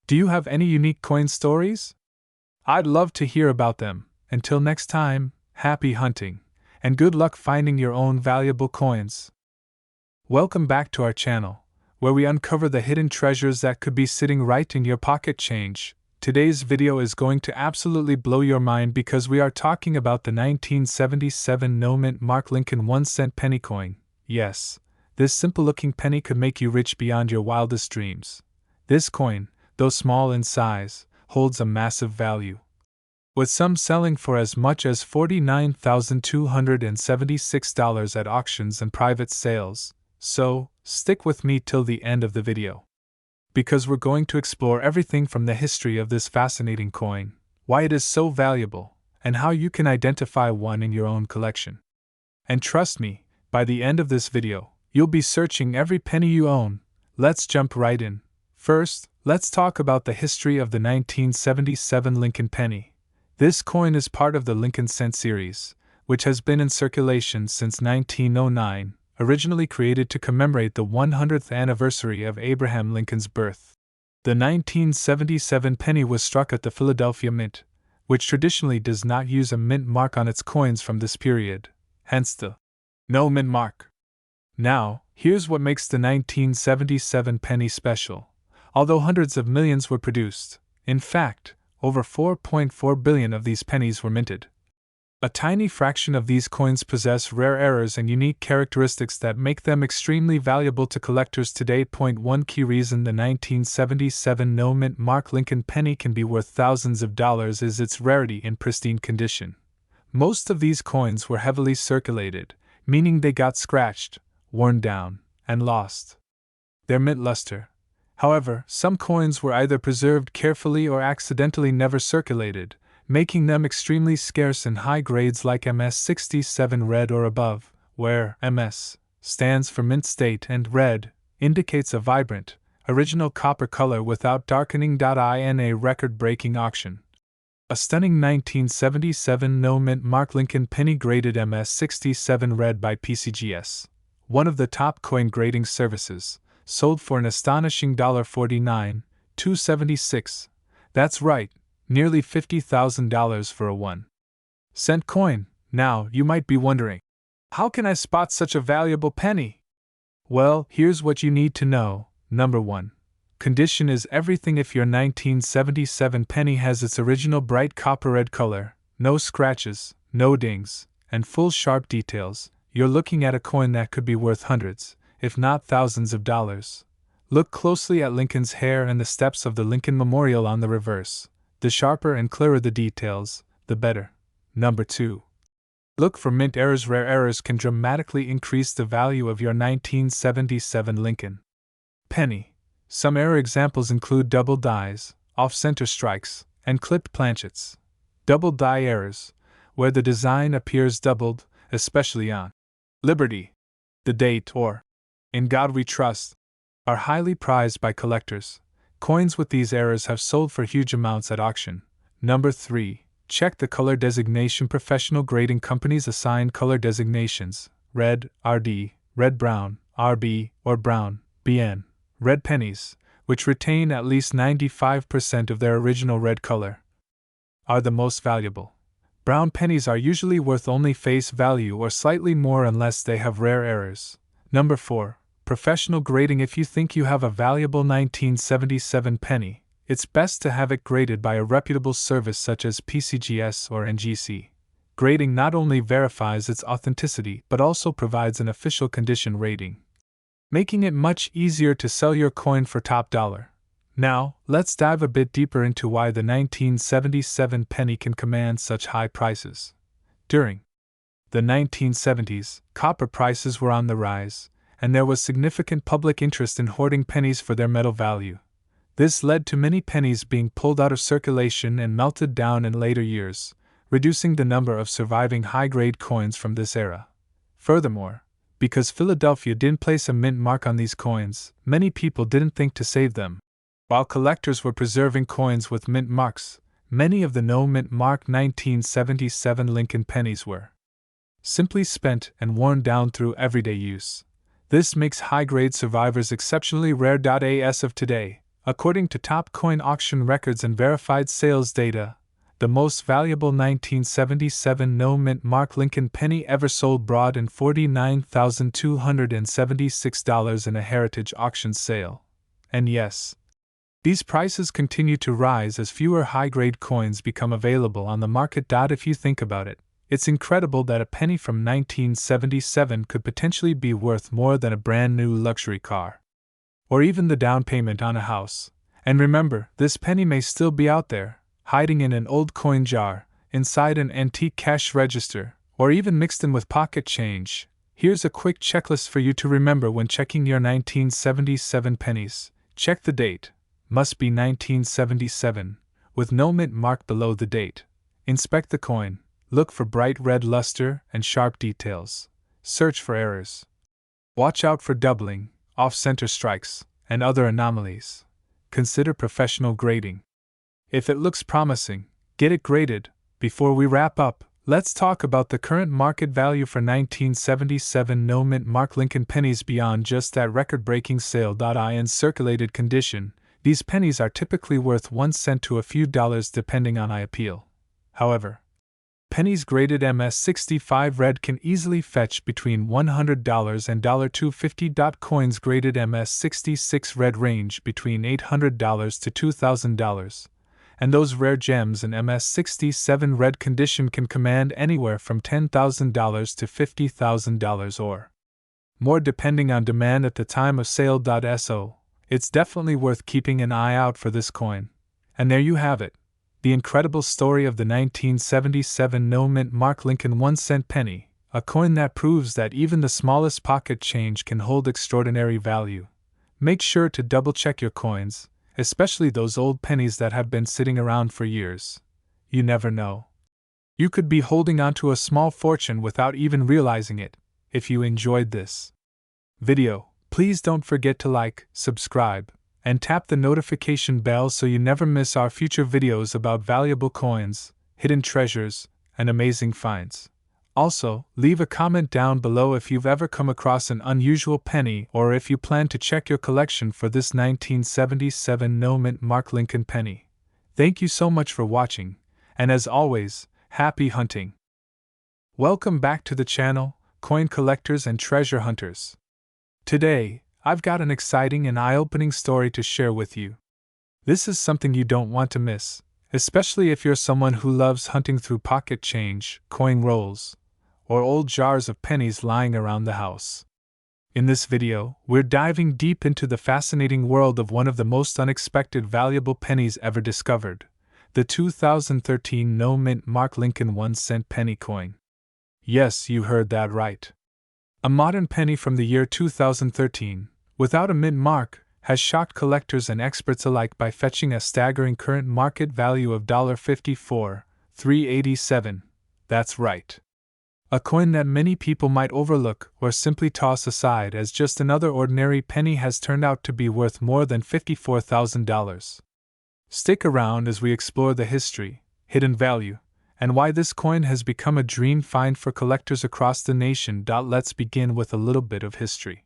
Do you have any unique coin stories? I'd love to hear about them. Until next time, happy hunting, and good luck finding your own valuable coins. Welcome back to our channel, where we uncover the hidden treasures that could be sitting right in your pocket change. Today's video is going to absolutely blow your mind because we are talking about the 1977 no mint mark Lincoln 1-cent penny coin. Yes, this simple-looking penny could make you rich beyond your wildest dreams. This coin, though small in size, holds a massive value, with some selling for as much as $49,276 at auctions and private sales. So, stick with me till the end of the video, because we're going to explore everything from the history of this fascinating coin, why it is so valuable, and how you can identify one in your own collection. And trust me, by the end of this video, you'll be searching every penny you own. Let's jump right in. First, let's talk about the history of the 1977 Lincoln penny. This coin is part of the Lincoln cent series, which has been in circulation since 1909, originally created to commemorate the 100th anniversary of Abraham Lincoln's birth. The 1977 penny was struck at the Philadelphia Mint, which traditionally does not use a mint mark on its coins from this period, hence the no mint mark. Now, here's what makes the 1977 penny special. Although hundreds of millions were produced, in fact, over 4.4 billion of these pennies were minted, a tiny fraction of these coins possess rare errors and unique characteristics that make them extremely valuable to collectors today. One key reason the 1977 no mint mark Lincoln penny can be worth thousands of dollars is its rarity in pristine condition. Most of these coins were heavily circulated, meaning they got scratched, worn down, and lost their mint luster. However, some coins were either preserved carefully or accidentally never circulated, making them extremely scarce in high grades like MS 67 red or above, where MS stands for mint state and red indicates a vibrant, original copper color without darkening. In a record-breaking auction, a stunning 1977 no mint mark Lincoln penny graded MS 67 red by PCGS, one of the top coin grading services, sold for an astonishing $49,276. That's right, nearly $50,000 for a 1-cent coin. Now, you might be wondering, how can I spot such a valuable penny? Well, here's what you need to know. Number 1. Condition is everything. If your 1977 penny has its original bright copper red color, no scratches, no dings, and full sharp details, you're looking at a coin that could be worth hundreds, if not thousands of dollars. Look closely at Lincoln's hair and the steps of the Lincoln Memorial on the reverse. The sharper and clearer the details, the better. Number 2. Look for mint errors. Rare errors can dramatically increase the value of your 1977 Lincoln penny. Some error examples include double dies, off-center strikes, and clipped planchets. Double die errors, where the design appears doubled, especially on Liberty, the date, or In God We Trust, are highly prized by collectors. Coins with these errors have sold for huge amounts at auction. Number 3. Check the color designation. Professional grading companies assign color designations: red, RD, red brown, RB, or brown, BN. Red pennies, which retain at least 95% of their original red color, are the most valuable. Brown pennies are usually worth only face value or slightly more unless they have rare errors. Number 4. Professional grading. If you think you have a valuable 1977 penny, it's best to have it graded by a reputable service such as PCGS or NGC. Grading not only verifies its authenticity but also provides an official condition rating, making it much easier to sell your coin for top dollar. Now, let's dive a bit deeper into why the 1977 penny can command such high prices. During the 1970s, copper prices were on the rise, and there was significant public interest in hoarding pennies for their metal value. This led to many pennies being pulled out of circulation and melted down in later years, reducing the number of surviving high-grade coins from this era. Furthermore, because Philadelphia didn't place a mint mark on these coins, many people didn't think to save them. While collectors were preserving coins with mint marks, many of the no-mint mark 1977 Lincoln pennies were simply spent and worn down through everyday use. This makes high-grade survivors exceptionally rare. As of today, according to top coin auction records and verified sales data, the most valuable 1977 no-mint mark Lincoln penny ever sold brought in $49,276 in a heritage auction sale. And yes, these prices continue to rise as fewer high-grade coins become available on the market. If you think about it, it's incredible that a penny from 1977 could potentially be worth more than a brand new luxury car, or even the down payment on a house. And remember, this penny may still be out there, hiding in an old coin jar, inside an antique cash register, or even mixed in with pocket change. Here's a quick checklist for you to remember when checking your 1977 pennies. Check the date. Must be 1977, with no mint mark below the date. Inspect the coin. Look for bright red luster and sharp details. Search for errors. Watch out for doubling, off-center strikes, and other anomalies. Consider professional grading. If it looks promising, get it graded. Before we wrap up, let's talk about the current market value for 1977 no-mint mark Lincoln pennies beyond just that record-breaking sale. In circulated condition, these pennies are typically worth 1 cent to a few dollars depending on appeal. However, pennies graded MS65 red can easily fetch between $100 and $250. Coins graded MS66 red range between $800 to $2,000. And those rare gems in MS67 red condition can command anywhere from $10,000 to $50,000 or more depending on demand at the time of sale. So, it's definitely worth keeping an eye out for this coin. And there you have it, the incredible story of the 1977 no-mint mark Lincoln 1-cent penny, a coin that proves that even the smallest pocket change can hold extraordinary value. Make sure to double-check your coins, especially those old pennies that have been sitting around for years. You never know. You could be holding onto a small fortune without even realizing it. If you enjoyed this video, please don't forget to like, subscribe, and tap the notification bell so you never miss our future videos about valuable coins, hidden treasures, and amazing finds. Also, leave a comment down below if you've ever come across an unusual penny or if you plan to check your collection for this 1977 no-mint mark Lincoln penny. Thank you so much for watching, and as always, happy hunting! Welcome back to the channel, coin collectors and treasure hunters. Today, I've got an exciting and eye-opening story to share with you. This is something you don't want to miss, especially if you're someone who loves hunting through pocket change, coin rolls, or old jars of pennies lying around the house. In this video, we're diving deep into the fascinating world of one of the most unexpected valuable pennies ever discovered, the 2013 no-mint mark Lincoln 1-cent penny coin. Yes, you heard that right. A modern penny from the year 2013, without a mint mark, has shocked collectors and experts alike by fetching a staggering current market value of $54,387. That's right. A coin that many people might overlook or simply toss aside as just another ordinary penny has turned out to be worth more than $54,000. Stick around as we explore the history, hidden value, and why this coin has become a dream find for collectors across the nation. Let's begin with a little bit of history.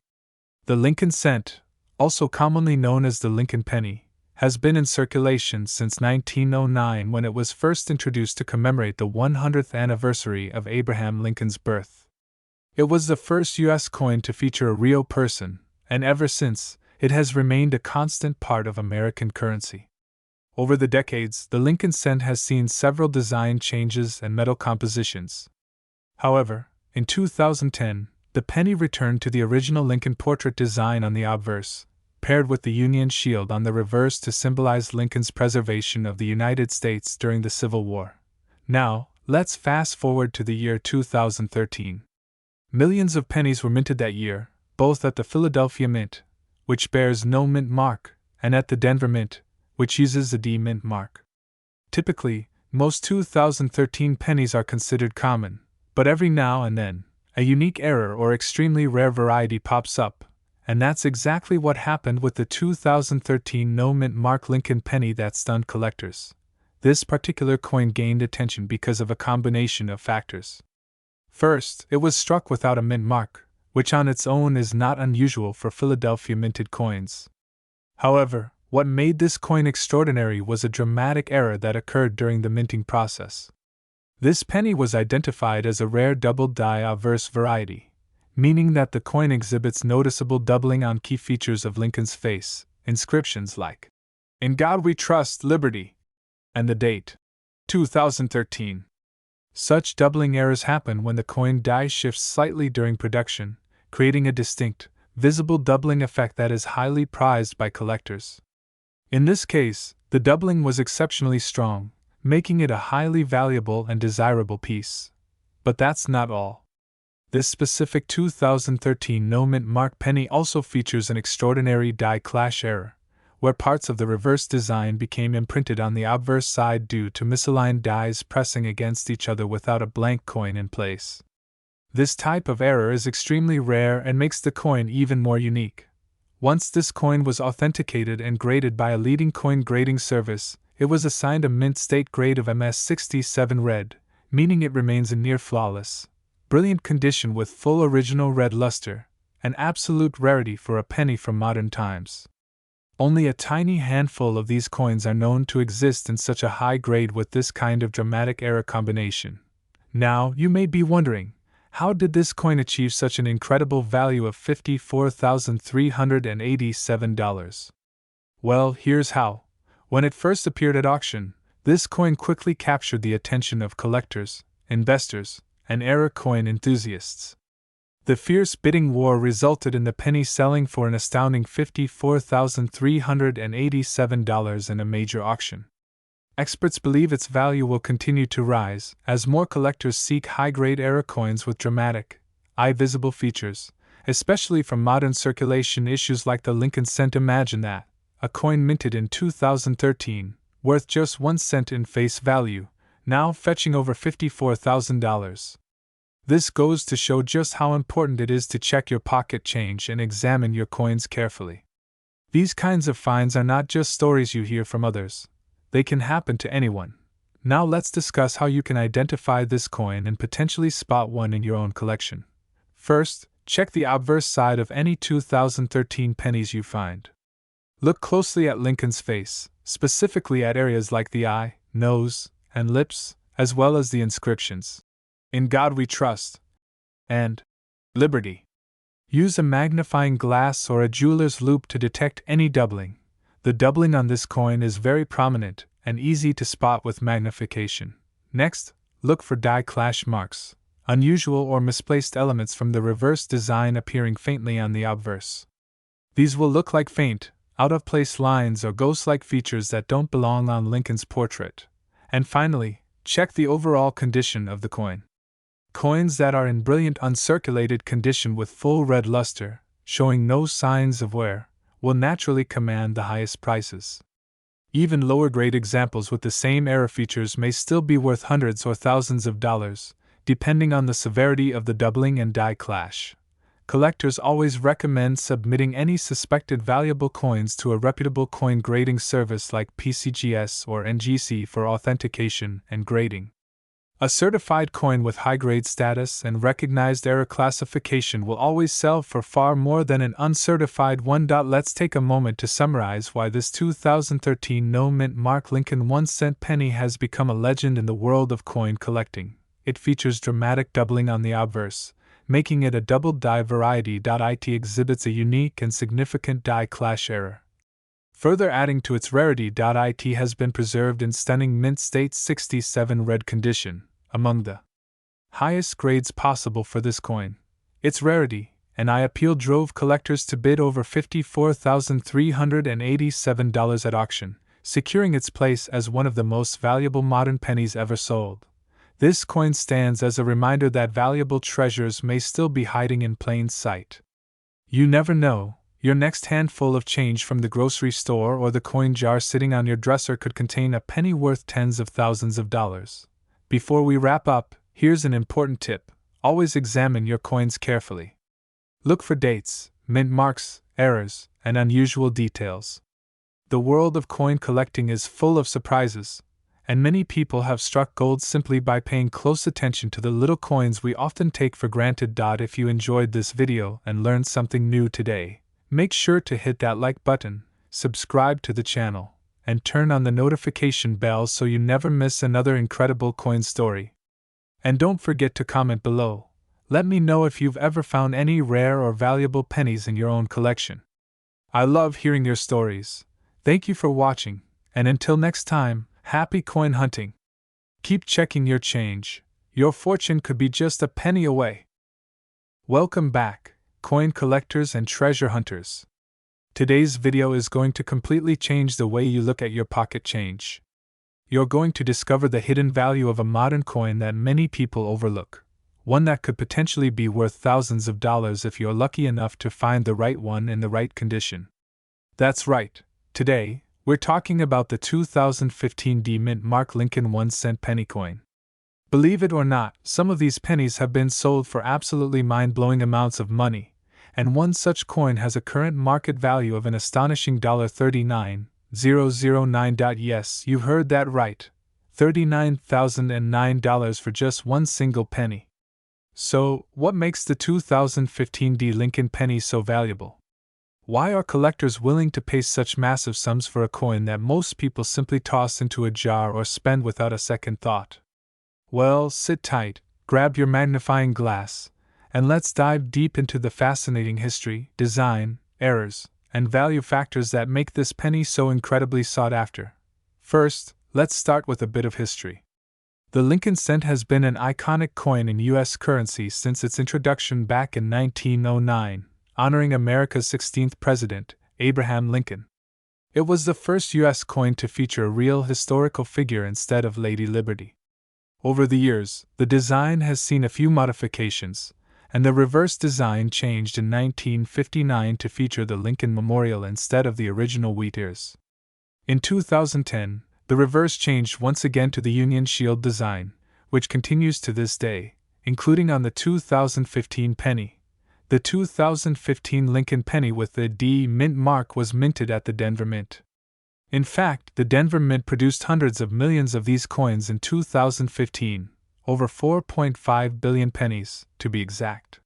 The Lincoln cent, also commonly known as the Lincoln penny, has been in circulation since 1909 when it was first introduced to commemorate the 100th anniversary of Abraham Lincoln's birth. It was the first U.S. coin to feature a real person, and ever since, it has remained a constant part of American currency. Over the decades, the Lincoln cent has seen several design changes and metal compositions. However, in 2010, the penny returned to the original Lincoln portrait design on the obverse, paired with the Union shield on the reverse to symbolize Lincoln's preservation of the United States during the Civil War. Now, let's fast forward to the year 2013. Millions of pennies were minted that year, both at the Philadelphia Mint, which bears no mint mark, and at the Denver Mint, which uses a D mint mark. Typically, most 2013 pennies are considered common, but every now and then, a unique error or extremely rare variety pops up, and that's exactly what happened with the 2013 no-mint mark Lincoln penny that stunned collectors. This particular coin gained attention because of a combination of factors. First, it was struck without a mint mark, which on its own is not unusual for Philadelphia minted coins. However, what made this coin extraordinary was a dramatic error that occurred during the minting process. This penny was identified as a rare double-die obverse variety, meaning that the coin exhibits noticeable doubling on key features of Lincoln's face, inscriptions like, "In God We Trust, Liberty," and the date, 2013. Such doubling errors happen when the coin die shifts slightly during production, creating a distinct, visible doubling effect that is highly prized by collectors. In this case, the doubling was exceptionally strong, making it a highly valuable and desirable piece. But that's not all. This specific 2013 no-mint mark penny also features an extraordinary die clash error, where parts of the reverse design became imprinted on the obverse side due to misaligned dies pressing against each other without a blank coin in place. This type of error is extremely rare and makes the coin even more unique. Once this coin was authenticated and graded by a leading coin grading service, it was assigned a mint state grade of MS67 red, meaning it remains in near flawless, brilliant condition with full original red luster, an absolute rarity for a penny from modern times. Only a tiny handful of these coins are known to exist in such a high grade with this kind of dramatic error combination. Now, you may be wondering, how did this coin achieve such an incredible value of $54,387? Well, here's how. When it first appeared at auction, this coin quickly captured the attention of collectors, investors, and error coin enthusiasts. The fierce bidding war resulted in the penny selling for an astounding $54,387 in a major auction. Experts believe its value will continue to rise as more collectors seek high-grade error coins with dramatic, eye-visible features, especially from modern circulation issues like the Lincoln cent. Imagine that, a coin minted in 2013, worth just 1 cent in face value, now fetching over $54,000. This goes to show just how important it is to check your pocket change and examine your coins carefully. These kinds of finds are not just stories you hear from others. They can happen to anyone. Now let's discuss how you can identify this coin and potentially spot one in your own collection. First, check the obverse side of any 2013 pennies you find. Look closely at Lincoln's face, specifically at areas like the eye, nose, and lips, as well as the inscriptions, "In God We Trust," and "Liberty." Use a magnifying glass or a jeweler's loupe to detect any doubling. The doubling on this coin is very prominent and easy to spot with magnification. Next, look for die clash marks, unusual or misplaced elements from the reverse design appearing faintly on the obverse. These will look like faint, out-of-place lines or ghost-like features that don't belong on Lincoln's portrait. And finally, check the overall condition of the coin. Coins that are in brilliant uncirculated condition with full red luster, showing no signs of wear, will naturally command the highest prices. Even lower-grade examples with the same error features may still be worth hundreds or thousands of dollars, depending on the severity of the doubling and die clash. Collectors always recommend submitting any suspected valuable coins to a reputable coin grading service like PCGS or NGC for authentication and grading. A certified coin with high-grade status and recognized error classification will always sell for far more than an uncertified one. Let's take a moment to summarize why this 2013 no-mint mark Lincoln 1-cent penny has become a legend in the world of coin collecting. It features dramatic doubling on the obverse, making it a double die variety. It exhibits a unique and significant die clash error, further adding to its rarity. It has been preserved in stunning mint state 67 red condition, among the highest grades possible for this coin. Its rarity and eye appeal drove collectors to bid over $54,387 at auction, securing its place as one of the most valuable modern pennies ever sold. This coin stands as a reminder that valuable treasures may still be hiding in plain sight. You never know. Your next handful of change from the grocery store or the coin jar sitting on your dresser could contain a penny worth tens of thousands of dollars. Before we wrap up, here's an important tip. Always examine your coins carefully. Look for dates, mint marks, errors, and unusual details. The world of coin collecting is full of surprises, and many people have struck gold simply by paying close attention to the little coins we often take for granted. If you enjoyed this video and learned something new today, make sure to hit that like button, subscribe to the channel, and turn on the notification bell so you never miss another incredible coin story. And don't forget to comment below. Let me know if you've ever found any rare or valuable pennies in your own collection. I love hearing your stories. Thank you for watching, and until next time, happy coin hunting. Keep checking your change. Your fortune could be just a penny away. Welcome back, coin collectors and treasure hunters. Today's video is going to completely change the way you look at your pocket change. You're going to discover the hidden value of a modern coin that many people overlook, one that could potentially be worth thousands of dollars if you're lucky enough to find the right one in the right condition. That's right, today, we're talking about the 2015 D-Mint Mark Lincoln 1-cent penny coin. Believe it or not, some of these pennies have been sold for absolutely mind-blowing amounts of money, and one such coin has a current market value of an astonishing $39,009. Yes, you heard that right, $39,009 for just one single penny. So, what makes the 2015 D Lincoln penny so valuable? Why are collectors willing to pay such massive sums for a coin that most people simply toss into a jar or spend without a second thought? Well, sit tight, grab your magnifying glass, and let's dive deep into the fascinating history, design, errors, and value factors that make this penny so incredibly sought after. First, let's start with a bit of history. The Lincoln cent has been an iconic coin in U.S. currency since its introduction back in 1909. Honoring America's 16th president, Abraham Lincoln. It was the first U.S. coin to feature a real historical figure instead of Lady Liberty. Over the years, the design has seen a few modifications, and the reverse design changed in 1959 to feature the Lincoln Memorial instead of the original wheat ears. In 2010, the reverse changed once again to the Union Shield design, which continues to this day, including on the 2015 penny. The 2015 Lincoln penny with the D-Mint mark was minted at the Denver Mint. In fact, the Denver Mint produced hundreds of millions of these coins in 2015, over 4.5 billion pennies, to be exact.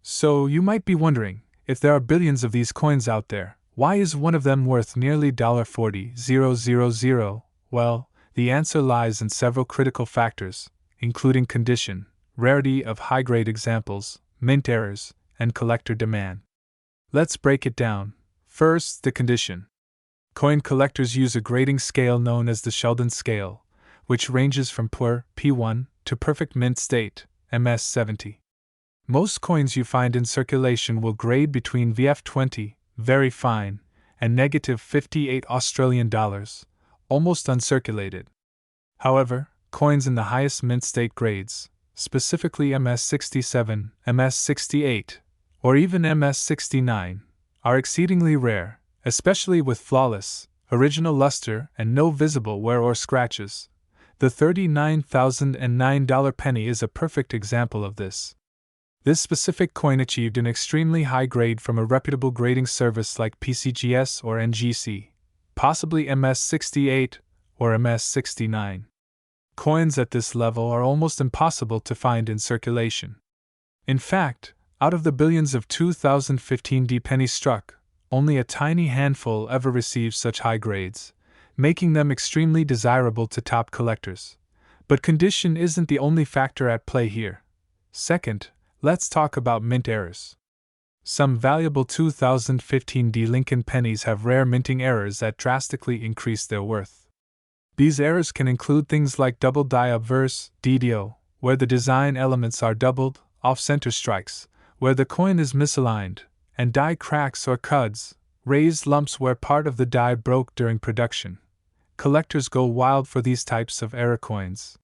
So you might be wondering, if there are billions of these coins out there, why is one of them worth nearly $40,000? Well, the answer lies in several critical factors, including condition, rarity of high-grade examples, mint errors, and collector demand. Let's break it down. First, the condition. Coin collectors use a grading scale known as the Sheldon scale, which ranges from poor P1 to perfect mint state MS70. Most coins you find in circulation will grade between VF20, very fine, and negative 58 Australian dollars, almost uncirculated. However, coins in the highest mint state grades, specifically MS67, MS68, or even MS69, are exceedingly rare, especially with flawless, original luster and no visible wear or scratches. The $39,009 penny is a perfect example of this. This specific coin achieved an extremely high grade from a reputable grading service like PCGS or NGC, possibly MS68 or MS69. Coins at this level are almost impossible to find in circulation. In fact, out of the billions of 2015 D pennies struck, only a tiny handful ever received such high grades, making them extremely desirable to top collectors. But condition isn't the only factor at play here. Second, let's talk about mint errors. Some valuable 2015 D Lincoln pennies have rare minting errors that drastically increase their worth. These errors can include things like double die obverse, DDO, where the design elements are doubled, off-center strikes, where the coin is misaligned, and die cracks or cuds, raised lumps where part of the die broke during production. Collectors go wild for these types of error coins.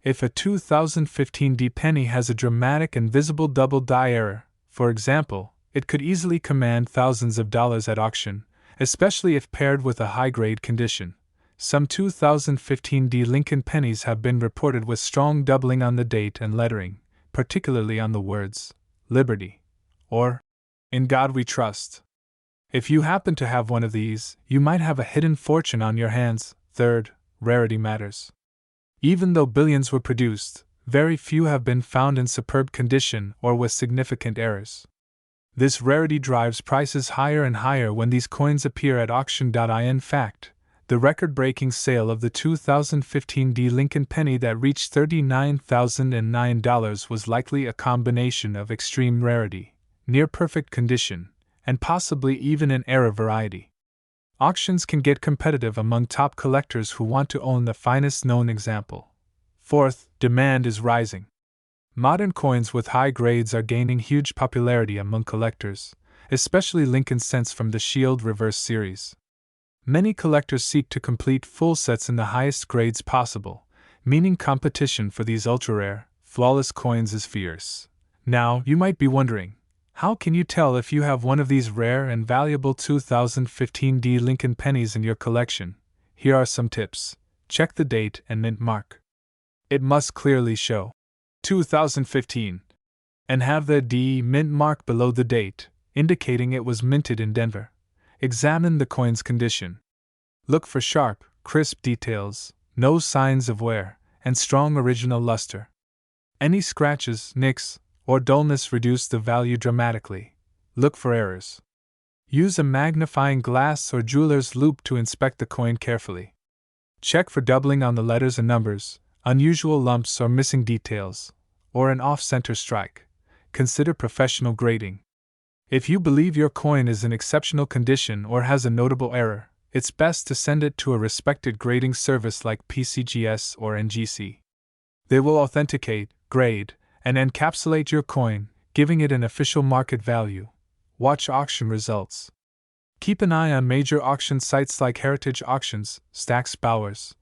If a 2015 D penny has a dramatic and visible double die error, for example, it could easily command thousands of dollars at auction, especially if paired with a high-grade condition. Some 2015 D Lincoln pennies have been reported with strong doubling on the date and lettering, particularly on the words, Liberty, or, In God We Trust. If you happen to have one of these, you might have a hidden fortune on your hands. Third, rarity matters. Even though billions were produced, very few have been found in superb condition or with significant errors. This rarity drives prices higher and higher when these coins appear at auction.in. Fact, the record-breaking sale of the 2015 D Lincoln penny that reached $39,009 was likely a combination of extreme rarity, near-perfect condition, and possibly even an error variety. Auctions can get competitive among top collectors who want to own the finest known example. Fourth, demand is rising. Modern coins with high grades are gaining huge popularity among collectors, especially Lincoln cents from the Shield Reverse series. Many collectors seek to complete full sets in the highest grades possible, meaning competition for these ultra-rare, flawless coins is fierce. Now, you might be wondering, how can you tell if you have one of these rare and valuable 2015 D Lincoln pennies in your collection? Here are some tips. Check the date and mint mark. It must clearly show 2015 and have the D mint mark below the date, indicating it was minted in Denver. Examine the coin's condition. Look for sharp, crisp details, no signs of wear, and strong original luster. Any scratches, nicks, or dullness reduce the value dramatically. Look for errors. Use a magnifying glass or jeweler's loupe to inspect the coin carefully. Check for doubling on the letters and numbers, unusual lumps or missing details, or an off-center strike. Consider professional grading. If you believe your coin is in exceptional condition or has a notable error, it's best to send it to a respected grading service like PCGS or NGC. They will authenticate, grade, and encapsulate your coin, giving it an official market value. Watch auction results. Keep an eye on major auction sites like Heritage Auctions, Stack's Bowers,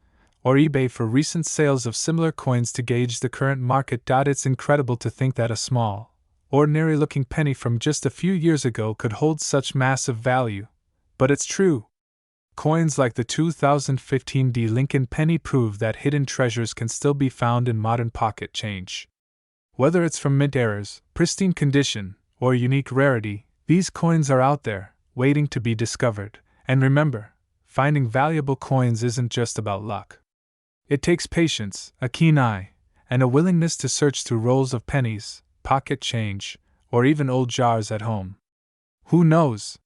or eBay for recent sales of similar coins to gauge the current market. It's incredible to think that a small, ordinary-looking penny from just a few years ago could hold such massive value. But it's true. Coins like the 2015 D Lincoln penny prove that hidden treasures can still be found in modern pocket change. Whether it's from mint errors, pristine condition, or unique rarity, these coins are out there, waiting to be discovered. And remember, finding valuable coins isn't just about luck. It takes patience, a keen eye, and a willingness to search through rolls of pennies, pocket change, or even old jars at home. Who knows?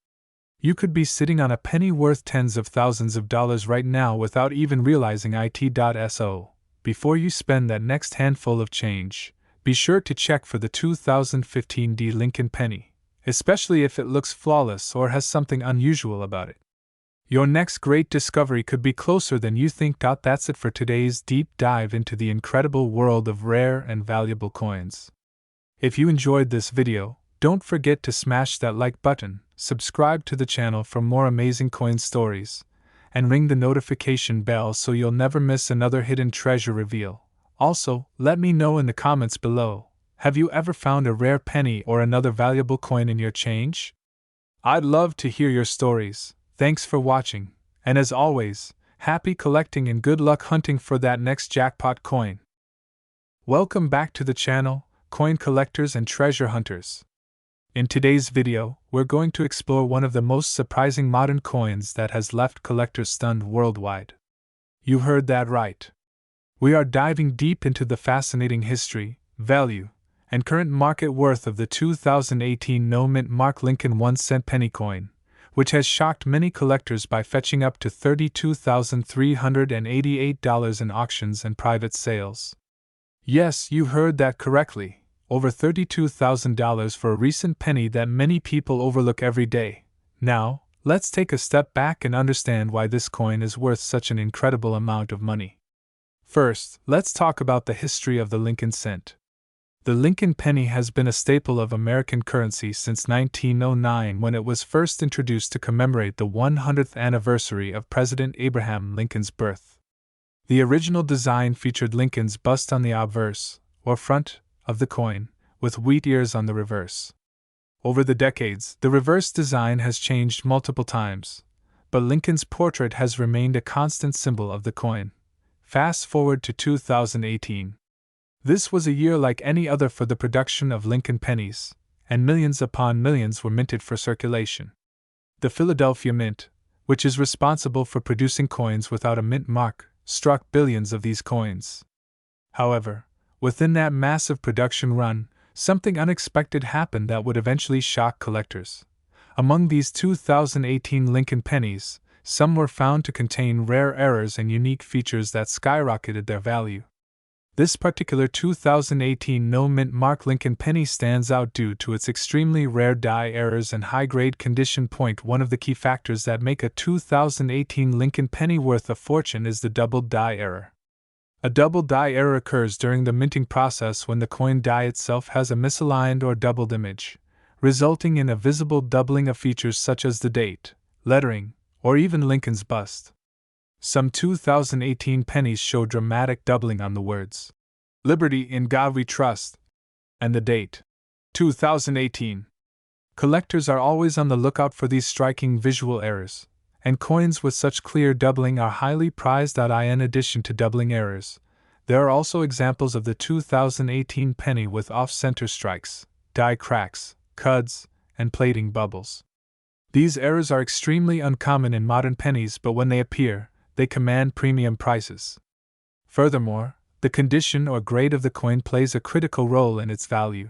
You could be sitting on a penny worth tens of thousands of dollars right now without even realizing it. So, before you spend that next handful of change, Be sure to check for the 2015 D Lincoln penny, especially if it looks flawless or has something unusual about it. Your next great discovery could be closer than you think. That's it for today's deep dive into the incredible world of rare and valuable coins. If you enjoyed this video, don't forget to smash that like button, subscribe to the channel for more amazing coin stories, and ring the notification bell so you'll never miss another hidden treasure reveal. Also, let me know in the comments below, have you ever found a rare penny or another valuable coin in your change? I'd love to hear your stories. Thanks for watching, and as always, happy collecting and good luck hunting for that next jackpot coin. Welcome back to the channel, coin collectors and treasure hunters. In today's video, we're going to explore one of the most surprising modern coins that has left collectors stunned worldwide. You heard that right. We are diving deep into the fascinating history, value, and current market worth of the 2018 no-mint Mark Lincoln 1-cent penny coin, which has shocked many collectors by fetching up to $32,388 in auctions and private sales. Yes, you heard that correctly, over $32,000 for a recent penny that many people overlook every day. Now, let's take a step back and understand why this coin is worth such an incredible amount of money. First, let's talk about the history of the Lincoln cent. The Lincoln penny has been a staple of American currency since 1909, when it was first introduced to commemorate the 100th anniversary of President Abraham Lincoln's birth. The original design featured Lincoln's bust on the obverse, or front, of the coin, with wheat ears on the reverse. Over the decades, the reverse design has changed multiple times, but Lincoln's portrait has remained a constant symbol of the coin. Fast forward to 2018. This was a year like any other for the production of Lincoln pennies, and millions upon millions were minted for circulation. The Philadelphia Mint, which is responsible for producing coins without a mint mark, struck billions of these coins. However, within that massive production run, something unexpected happened that would eventually shock collectors. Among these 2018 Lincoln pennies, some were found to contain rare errors and unique features that skyrocketed their value. This particular 2018 no-mint Mark Lincoln penny stands out due to its extremely rare die errors and high-grade condition. One of the key factors that make a 2018 Lincoln penny worth a fortune is the double die error. A double die error occurs during the minting process when the coin die itself has a misaligned or doubled image, resulting in a visible doubling of features such as the date, lettering, or even Lincoln's bust. Some 2018 pennies show dramatic doubling on the words, "Liberty, in God We Trust," and the date, 2018. Collectors are always on the lookout for these striking visual errors, and coins with such clear doubling are highly prized. In addition to doubling errors, there are also examples of the 2018 penny with off-center strikes, die cracks, cuds, and plating bubbles. These errors are extremely uncommon in modern pennies, but when they appear, they command premium prices. Furthermore, the condition or grade of the coin plays a critical role in its value.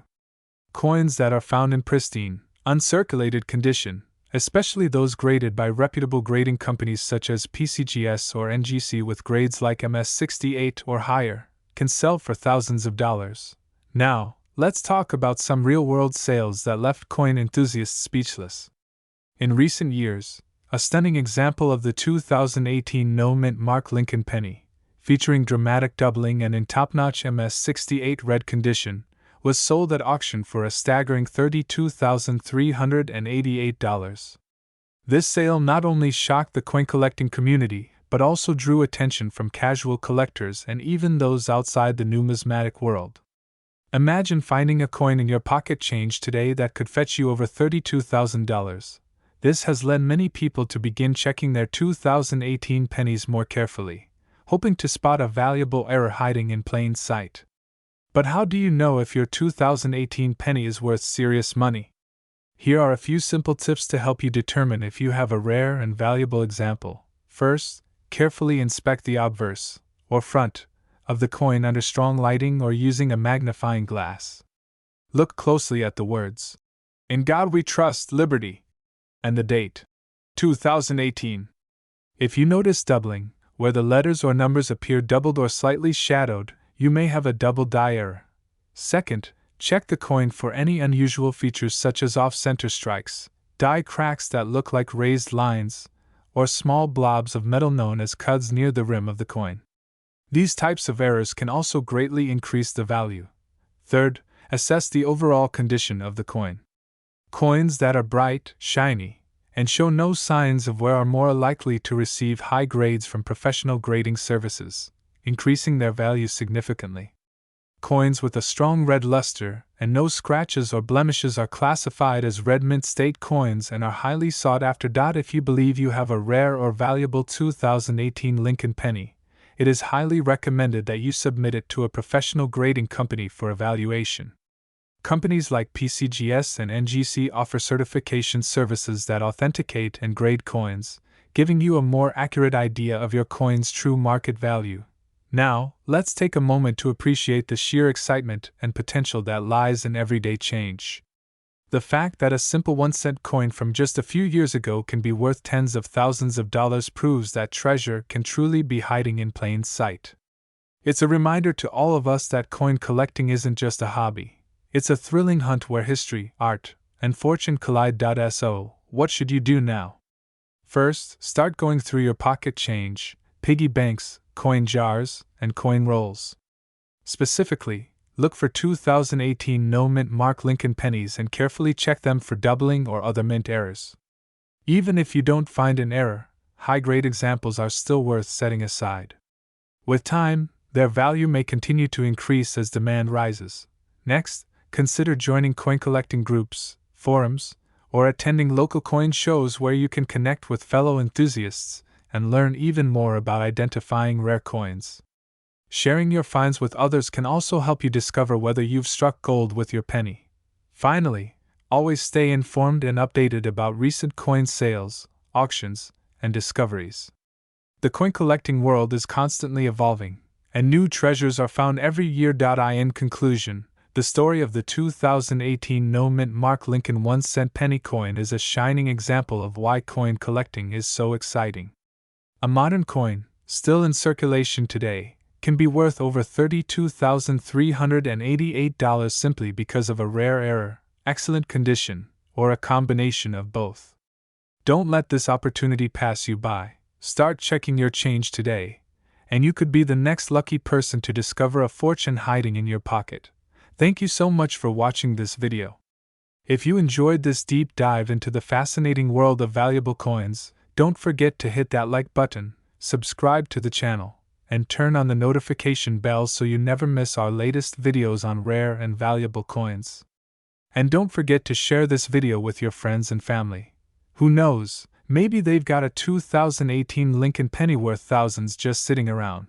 Coins that are found in pristine, uncirculated condition, especially those graded by reputable grading companies such as PCGS or NGC with grades like MS68 or higher, can sell for thousands of dollars. Now, let's talk about some real-world sales that left coin enthusiasts speechless. In recent years, a stunning example of the 2018 no-mint Mark Lincoln penny, featuring dramatic doubling and in top-notch MS68 red condition, was sold at auction for a staggering $32,388. This sale not only shocked the coin collecting community, but also drew attention from casual collectors and even those outside the numismatic world. Imagine finding a coin in your pocket change today that could fetch you over $32,000. This has led many people to begin checking their 2018 pennies more carefully, hoping to spot a valuable error hiding in plain sight. But how do you know if your 2018 penny is worth serious money? Here are a few simple tips to help you determine if you have a rare and valuable example. First, carefully inspect the obverse, or front, of the coin under strong lighting or using a magnifying glass. Look closely at the words, "In God We Trust, Liberty," and the date, 2018. If you notice doubling, where the letters or numbers appear doubled or slightly shadowed, you may have a double die error. Second, check the coin for any unusual features such as off-center strikes, die cracks that look like raised lines, or small blobs of metal known as cuds near the rim of the coin. These types of errors can also greatly increase the value. Third, assess the overall condition of the coin. Coins that are bright, shiny, and show no signs of wear are more likely to receive high grades from professional grading services, increasing their value significantly. Coins with a strong red luster and no scratches or blemishes are classified as red mint state coins and are highly sought after. If you believe you have a rare or valuable 2018 Lincoln penny, it is highly recommended that you submit it to a professional grading company for evaluation. Companies like PCGS and NGC offer certification services that authenticate and grade coins, giving you a more accurate idea of your coin's true market value. Now, let's take a moment to appreciate the sheer excitement and potential that lies in everyday change. The fact that a simple 1-cent coin from just a few years ago can be worth tens of thousands of dollars proves that treasure can truly be hiding in plain sight. It's a reminder to all of us that coin collecting isn't just a hobby. It's a thrilling hunt where history, art, and fortune collide. So, what should you do now? First, start going through your pocket change, piggy banks, coin jars, and coin rolls. Specifically, look for 2018 no-mint mark Lincoln pennies and carefully check them for doubling or other mint errors. Even if you don't find an error, high-grade examples are still worth setting aside. With time, their value may continue to increase as demand rises. Next, consider joining coin collecting groups, forums, or attending local coin shows where you can connect with fellow enthusiasts and learn even more about identifying rare coins. Sharing your finds with others can also help you discover whether you've struck gold with your penny. Finally, always stay informed and updated about recent coin sales, auctions, and discoveries. The coin collecting world is constantly evolving, and new treasures are found every year. In conclusion, the story of the 2018 no-mint mark Lincoln 1-cent penny coin is a shining example of why coin collecting is so exciting. A modern coin, still in circulation today, can be worth over $32,388 simply because of a rare error, excellent condition, or a combination of both. Don't let this opportunity pass you by. Start checking your change today, and you could be the next lucky person to discover a fortune hiding in your pocket. Thank you so much for watching this video. If you enjoyed this deep dive into the fascinating world of valuable coins, don't forget to hit that like button, subscribe to the channel, and turn on the notification bell so you never miss our latest videos on rare and valuable coins. And don't forget to share this video with your friends and family. Who knows, maybe they've got a 2018 Lincoln penny worth thousands just sitting around.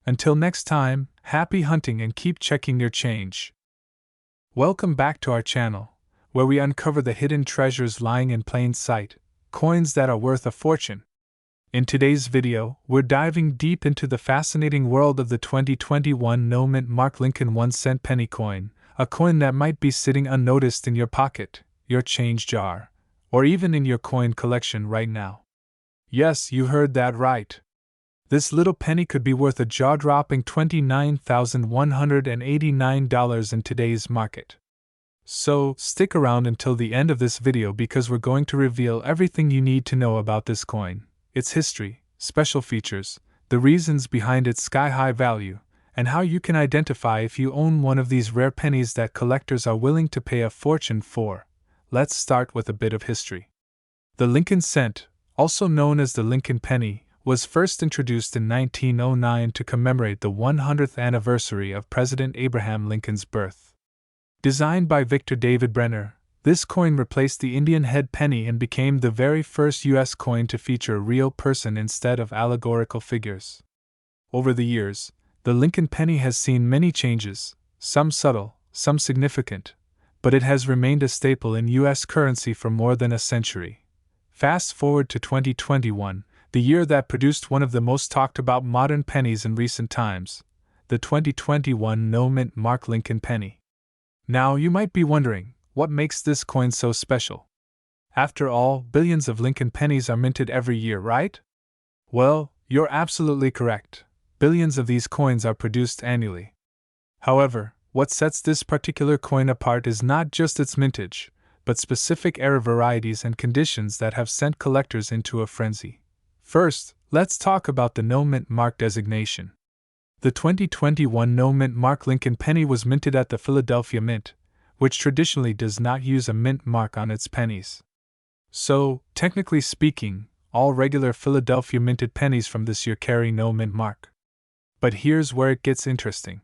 Until next time, happy hunting and keep checking your change. Welcome back to our channel, where we uncover the hidden treasures lying in plain sight, coins that are worth a fortune. In today's video, we're diving deep into the fascinating world of the 2021 no-mint mark Lincoln 1-cent penny coin, a coin that might be sitting unnoticed in your pocket, your change jar, or even in your coin collection right now. Yes, you heard that right. This little penny could be worth a jaw-dropping $29,189 in today's market. So, stick around until the end of this video because we're going to reveal everything you need to know about this coin, its history, special features, the reasons behind its sky-high value, and how you can identify if you own one of these rare pennies that collectors are willing to pay a fortune for. Let's start with a bit of history. The Lincoln cent, also known as the Lincoln penny, was first introduced in 1909 to commemorate the 100th anniversary of President Abraham Lincoln's birth. Designed by Victor David Brenner, this coin replaced the Indian head penny and became the very first U.S. coin to feature a real person instead of allegorical figures. Over the years, the Lincoln penny has seen many changes, some subtle, some significant, but it has remained a staple in U.S. currency for more than a century. Fast forward to 2021, the year that produced one of the most talked about modern pennies in recent times, the 2021 no-mint mark Lincoln penny. Now you might be wondering, what makes this coin so special? After all, billions of Lincoln pennies are minted every year, right? Well, you're absolutely correct. Billions of these coins are produced annually. However, What sets this particular coin apart is not just its mintage, but specific era varieties and conditions that have sent collectors into a frenzy. First, let's talk about the no mint mark designation. The 2021 no mint mark Lincoln penny was minted at the Philadelphia Mint, which traditionally does not use a mint mark on its pennies. So, technically speaking, all regular Philadelphia minted pennies from this year carry no mint mark. But here's where it gets interesting.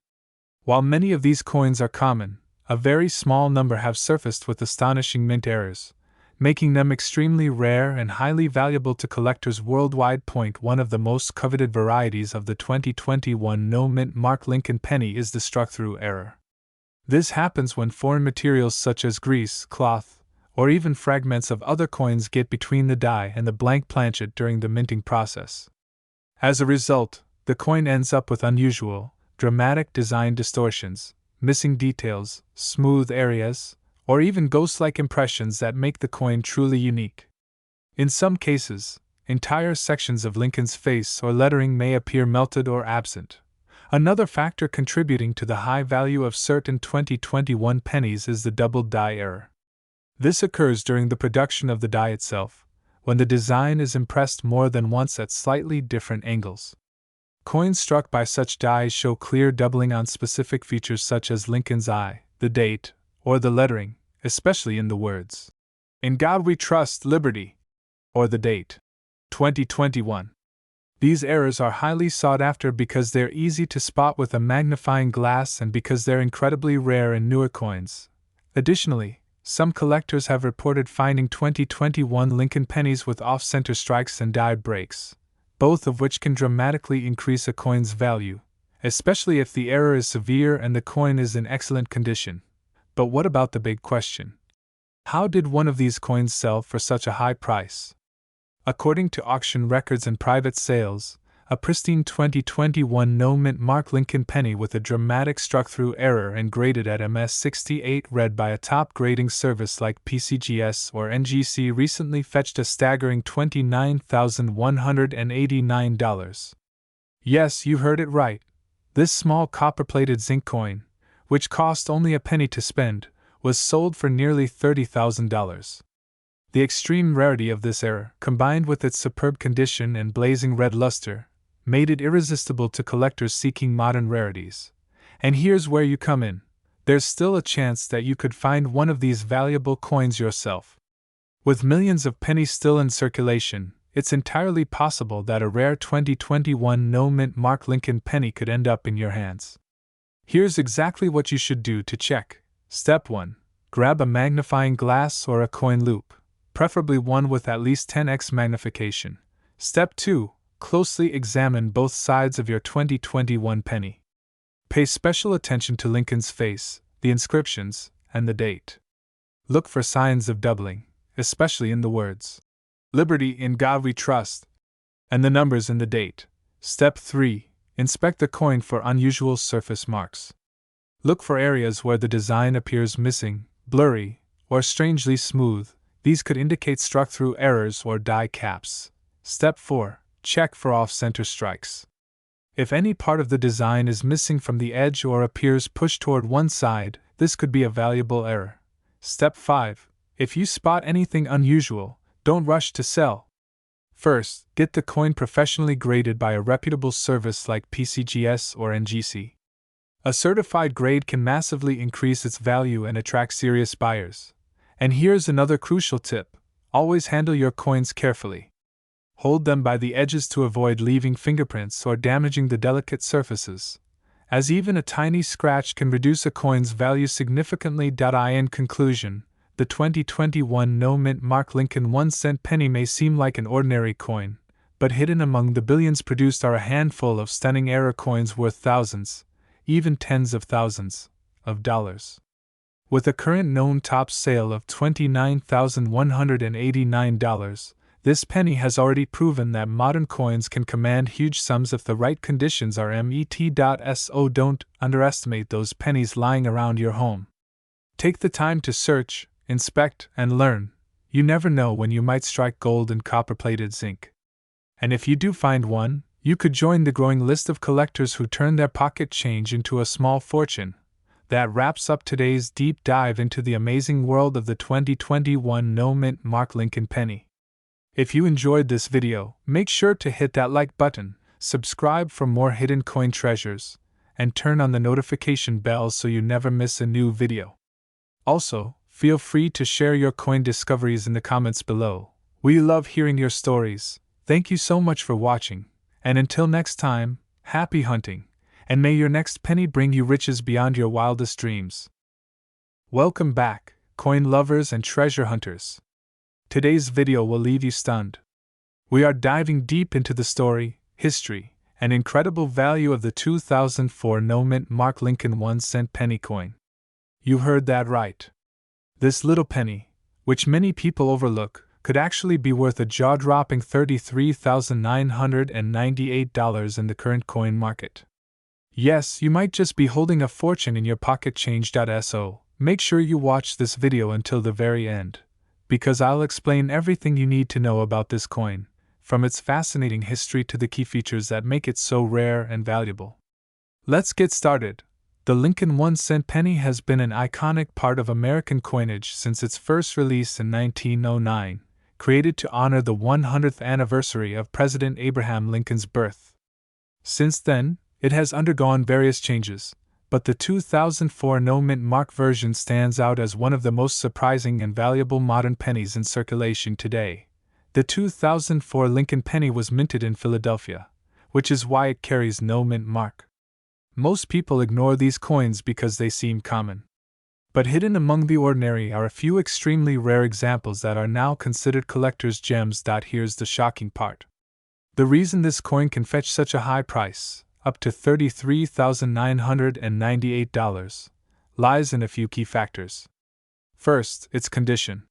While many of these coins are common, a very small number have surfaced with astonishing mint errors, making them extremely rare and highly valuable to collectors worldwide. One of the most coveted varieties of the 2021 no mint mark Lincoln penny is the struck-through error. This happens when foreign materials such as grease, cloth, or even fragments of other coins get between the die and the blank planchet during the minting process. As a result, the coin ends up with unusual, dramatic design distortions, missing details, smooth areas, or even ghost-like impressions that make the coin truly unique. In some cases, entire sections of Lincoln's face or lettering may appear melted or absent. Another factor contributing to the high value of certain 2021 pennies is the double die error. This occurs during the production of the die itself, when the design is impressed more than once at slightly different angles. Coins struck by such dies show clear doubling on specific features such as Lincoln's eye, the date, or the lettering, especially in the words, "In God We Trust, Liberty," or the date, 2021. These errors are highly sought after because they're easy to spot with a magnifying glass and because they're incredibly rare in newer coins. Additionally, some collectors have reported finding 2021 Lincoln pennies with off-center strikes and die breaks, both of which can dramatically increase a coin's value, especially if the error is severe and the coin is in excellent condition. But what about the big question? How did one of these coins sell for such a high price? According to auction records and private sales, a pristine 2021 no mint mark Lincoln penny with a dramatic struck-through error and graded at MS68 read by a top grading service like PCGS or NGC recently fetched a staggering $29,189. Yes, you heard it right. This small copper-plated zinc coin, which cost only a penny to spend, was sold for nearly $30,000. The extreme rarity of this error, combined with its superb condition and blazing red luster, made it irresistible to collectors seeking modern rarities. And here's where you come in. There's still a chance that you could find one of these valuable coins yourself. With millions of pennies still in circulation, it's entirely possible that a rare 2021 no mint mark Lincoln penny could end up in your hands. Here's exactly what you should do to check. Step 1. Grab a magnifying glass or a coin loupe, preferably one with at least 10x magnification. Step 2. Closely examine both sides of your 2021 penny. Pay special attention to Lincoln's face, the inscriptions, and the date. Look for signs of doubling, especially in the words, "Liberty, in God We Trust," and the numbers in the date. Step 3. Inspect the coin for unusual surface marks. Look for areas where the design appears missing, blurry, or strangely smooth. These could indicate struck-through errors or die caps. Step 4. Check for off-center strikes. If any part of the design is missing from the edge or appears pushed toward one side, this could be a valuable error. Step 5. If you spot anything unusual, don't rush to sell. First, get the coin professionally graded by a reputable service like PCGS or NGC. A certified grade can massively increase its value and attract serious buyers. And here's another crucial tip: always handle your coins carefully. Hold them by the edges to avoid leaving fingerprints or damaging the delicate surfaces, as even a tiny scratch can reduce a coin's value significantly. In conclusion, the 2021 no mint mark Lincoln 1-cent penny may seem like an ordinary coin, but hidden among the billions produced are a handful of stunning era coins worth thousands, even tens of thousands, of dollars. With a current known top sale of $29,189, this penny has already proven that modern coins can command huge sums if the right conditions are met. So don't underestimate those pennies lying around your home. Take the time to search, inspect, and learn. You never know when you might strike gold in copper-plated zinc. And if you do find one, you could join the growing list of collectors who turn their pocket change into a small fortune. That wraps up today's deep dive into the amazing world of the 2021 no-mint mark Lincoln penny. If you enjoyed this video, make sure to hit that like button, subscribe for more hidden coin treasures, and turn on the notification bell so you never miss a new video. Also, feel free to share your coin discoveries in the comments below. We love hearing your stories. Thank you so much for watching, and until next time, happy hunting, and may your next penny bring you riches beyond your wildest dreams. Welcome back, coin lovers and treasure hunters. Today's video will leave you stunned. We are diving deep into the story, history, and incredible value of the 2004 no-mint mark Lincoln 1-cent penny coin. You heard that right. This little penny, which many people overlook, could actually be worth a jaw-dropping $33,998 in the current coin market. Yes, you might just be holding a fortune in your pocket change.so. Make sure you watch this video until the very end, because I'll explain everything you need to know about this coin, from its fascinating history to the key features that make it so rare and valuable. Let's get started. The Lincoln 1-cent penny has been an iconic part of American coinage since its first release in 1909, created to honor the 100th anniversary of President Abraham Lincoln's birth. Since then, it has undergone various changes, but the 2004 no-mint mark version stands out as one of the most surprising and valuable modern pennies in circulation today. The 2004 Lincoln penny was minted in Philadelphia, which is why it carries no mint mark. Most people ignore these coins because they seem common. But hidden among the ordinary are a few extremely rare examples that are now considered collector's gems. Here's the shocking part. The reason this coin can fetch such a high price, up to $33,998, lies in a few key factors. First, its condition.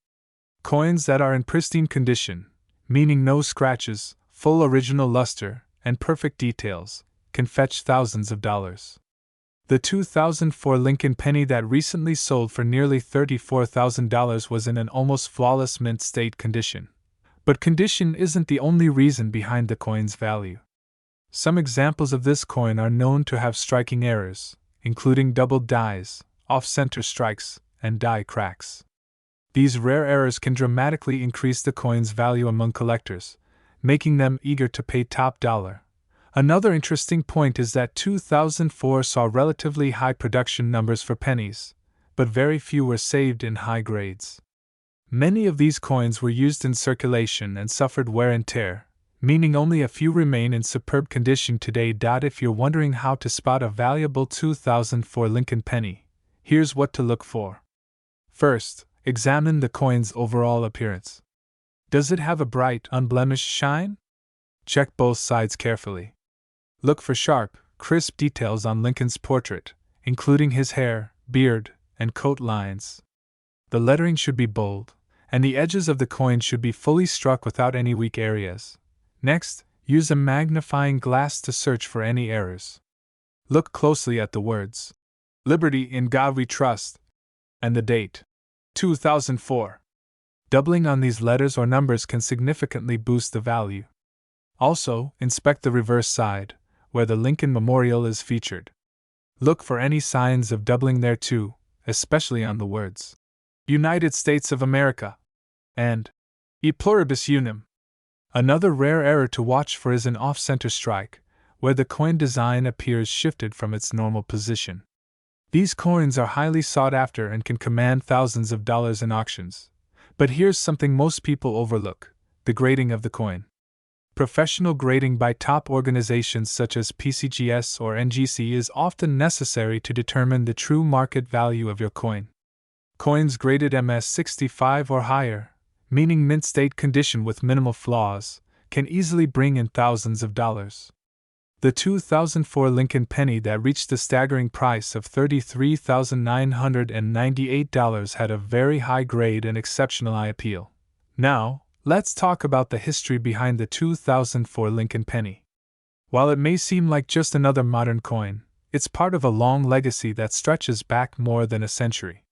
Coins that are in pristine condition, meaning no scratches, full original luster, and perfect details, can fetch thousands of dollars. The 2004 Lincoln penny that recently sold for nearly $34,000 was in an almost flawless mint state condition. But condition isn't the only reason behind the coin's value. Some examples of this coin are known to have striking errors, including doubled dies, off-center strikes, and die cracks. These rare errors can dramatically increase the coin's value among collectors, making them eager to pay top dollar. Another interesting point is that 2004 saw relatively high production numbers for pennies, but very few were saved in high grades. Many of these coins were used in circulation and suffered wear and tear, meaning only a few remain in superb condition today. If you're wondering how to spot a valuable 2004 Lincoln penny, here's what to look for. First, examine the coin's overall appearance. Does it have a bright, unblemished shine? Check both sides carefully. Look for sharp, crisp details on Lincoln's portrait, including his hair, beard, and coat lines. The lettering should be bold, and the edges of the coin should be fully struck without any weak areas. Next, use a magnifying glass to search for any errors. Look closely at the words, "Liberty in God We Trust," and the date, 2004. Doubling on these letters or numbers can significantly boost the value. Also, inspect the reverse side, where the Lincoln Memorial is featured. Look for any signs of doubling there too, especially on the words, "United States of America," and "E Pluribus Unum." Another rare error to watch for is an off-center strike, where the coin design appears shifted from its normal position. These coins are highly sought after and can command thousands of dollars in auctions. But here's something most people overlook: the grading of the coin. Professional grading by top organizations such as PCGS or NGC is often necessary to determine the true market value of your coin. Coins graded MS65 or higher, meaning mint state condition with minimal flaws, can easily bring in thousands of dollars. The 2004 Lincoln penny that reached the staggering price of $33,998 had a very high grade and exceptional eye appeal. Now, let's talk about the history behind the 2004 Lincoln penny. While it may seem like just another modern coin, it's part of a long legacy that stretches back more than a century.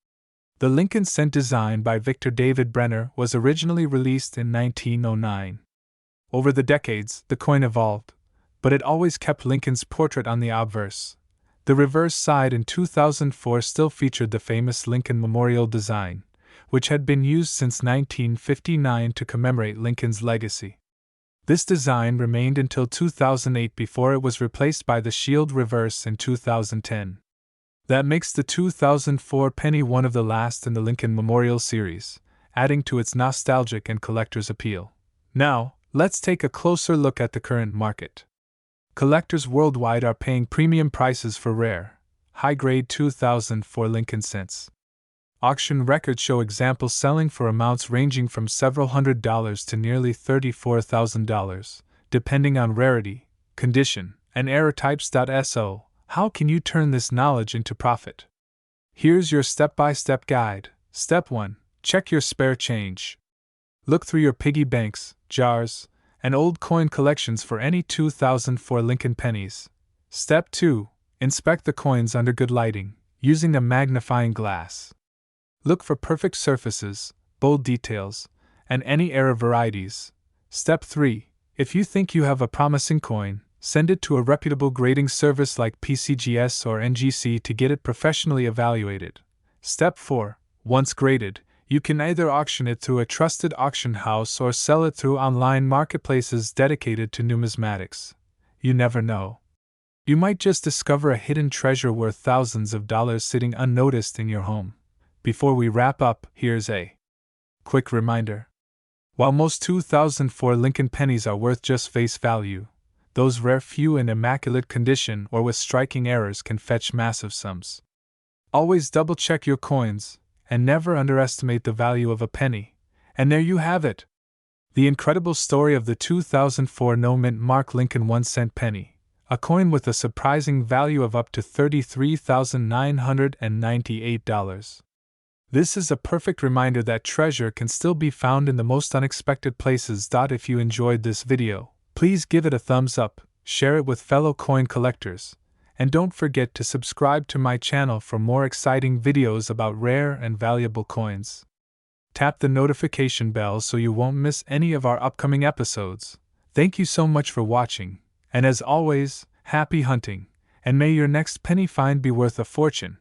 The Lincoln cent, designed by Victor David Brenner, was originally released in 1909. Over the decades, the coin evolved, but it always kept Lincoln's portrait on the obverse. The reverse side in 2004 still featured the famous Lincoln Memorial design, which had been used since 1959 to commemorate Lincoln's legacy. This design remained until 2008 before it was replaced by the shield reverse in 2010. That makes the 2004 penny one of the last in the Lincoln Memorial series, adding to its nostalgic and collector's appeal. Now, let's take a closer look at the current market. Collectors worldwide are paying premium prices for rare, high-grade 2004 Lincoln cents. Auction records show examples selling for amounts ranging from several $100s to nearly $34,000, depending on rarity, condition, and error types. So, how can you turn this knowledge into profit? Here's your step-by-step guide. Step 1. Check your spare change. Look through your piggy banks, jars, and old coin collections for any 2004 Lincoln pennies. Step 2. Inspect the coins under good lighting, using a magnifying glass. Look for perfect surfaces, bold details, and any error varieties. Step 3. If you think you have a promising coin, send it to a reputable grading service like PCGS or NGC to get it professionally evaluated. Step 4. Once graded, you can either auction it through a trusted auction house or sell it through online marketplaces dedicated to numismatics. You never know. You might just discover a hidden treasure worth thousands of dollars sitting unnoticed in your home. Before we wrap up, here's a quick reminder. While most 2004 Lincoln pennies are worth just face value, those rare few in immaculate condition or with striking errors can fetch massive sums. Always double-check your coins, and never underestimate the value of a penny. And there you have it! The incredible story of the 2004 no-mint mark Lincoln 1-cent penny, a coin with a surprising value of up to $33,998. This is a perfect reminder that treasure can still be found in the most unexpected places. If you enjoyed this video, please give it a thumbs up, share it with fellow coin collectors, and don't forget to subscribe to my channel for more exciting videos about rare and valuable coins. Tap the notification bell so you won't miss any of our upcoming episodes. Thank you so much for watching, and as always, happy hunting, and may your next penny find be worth a fortune.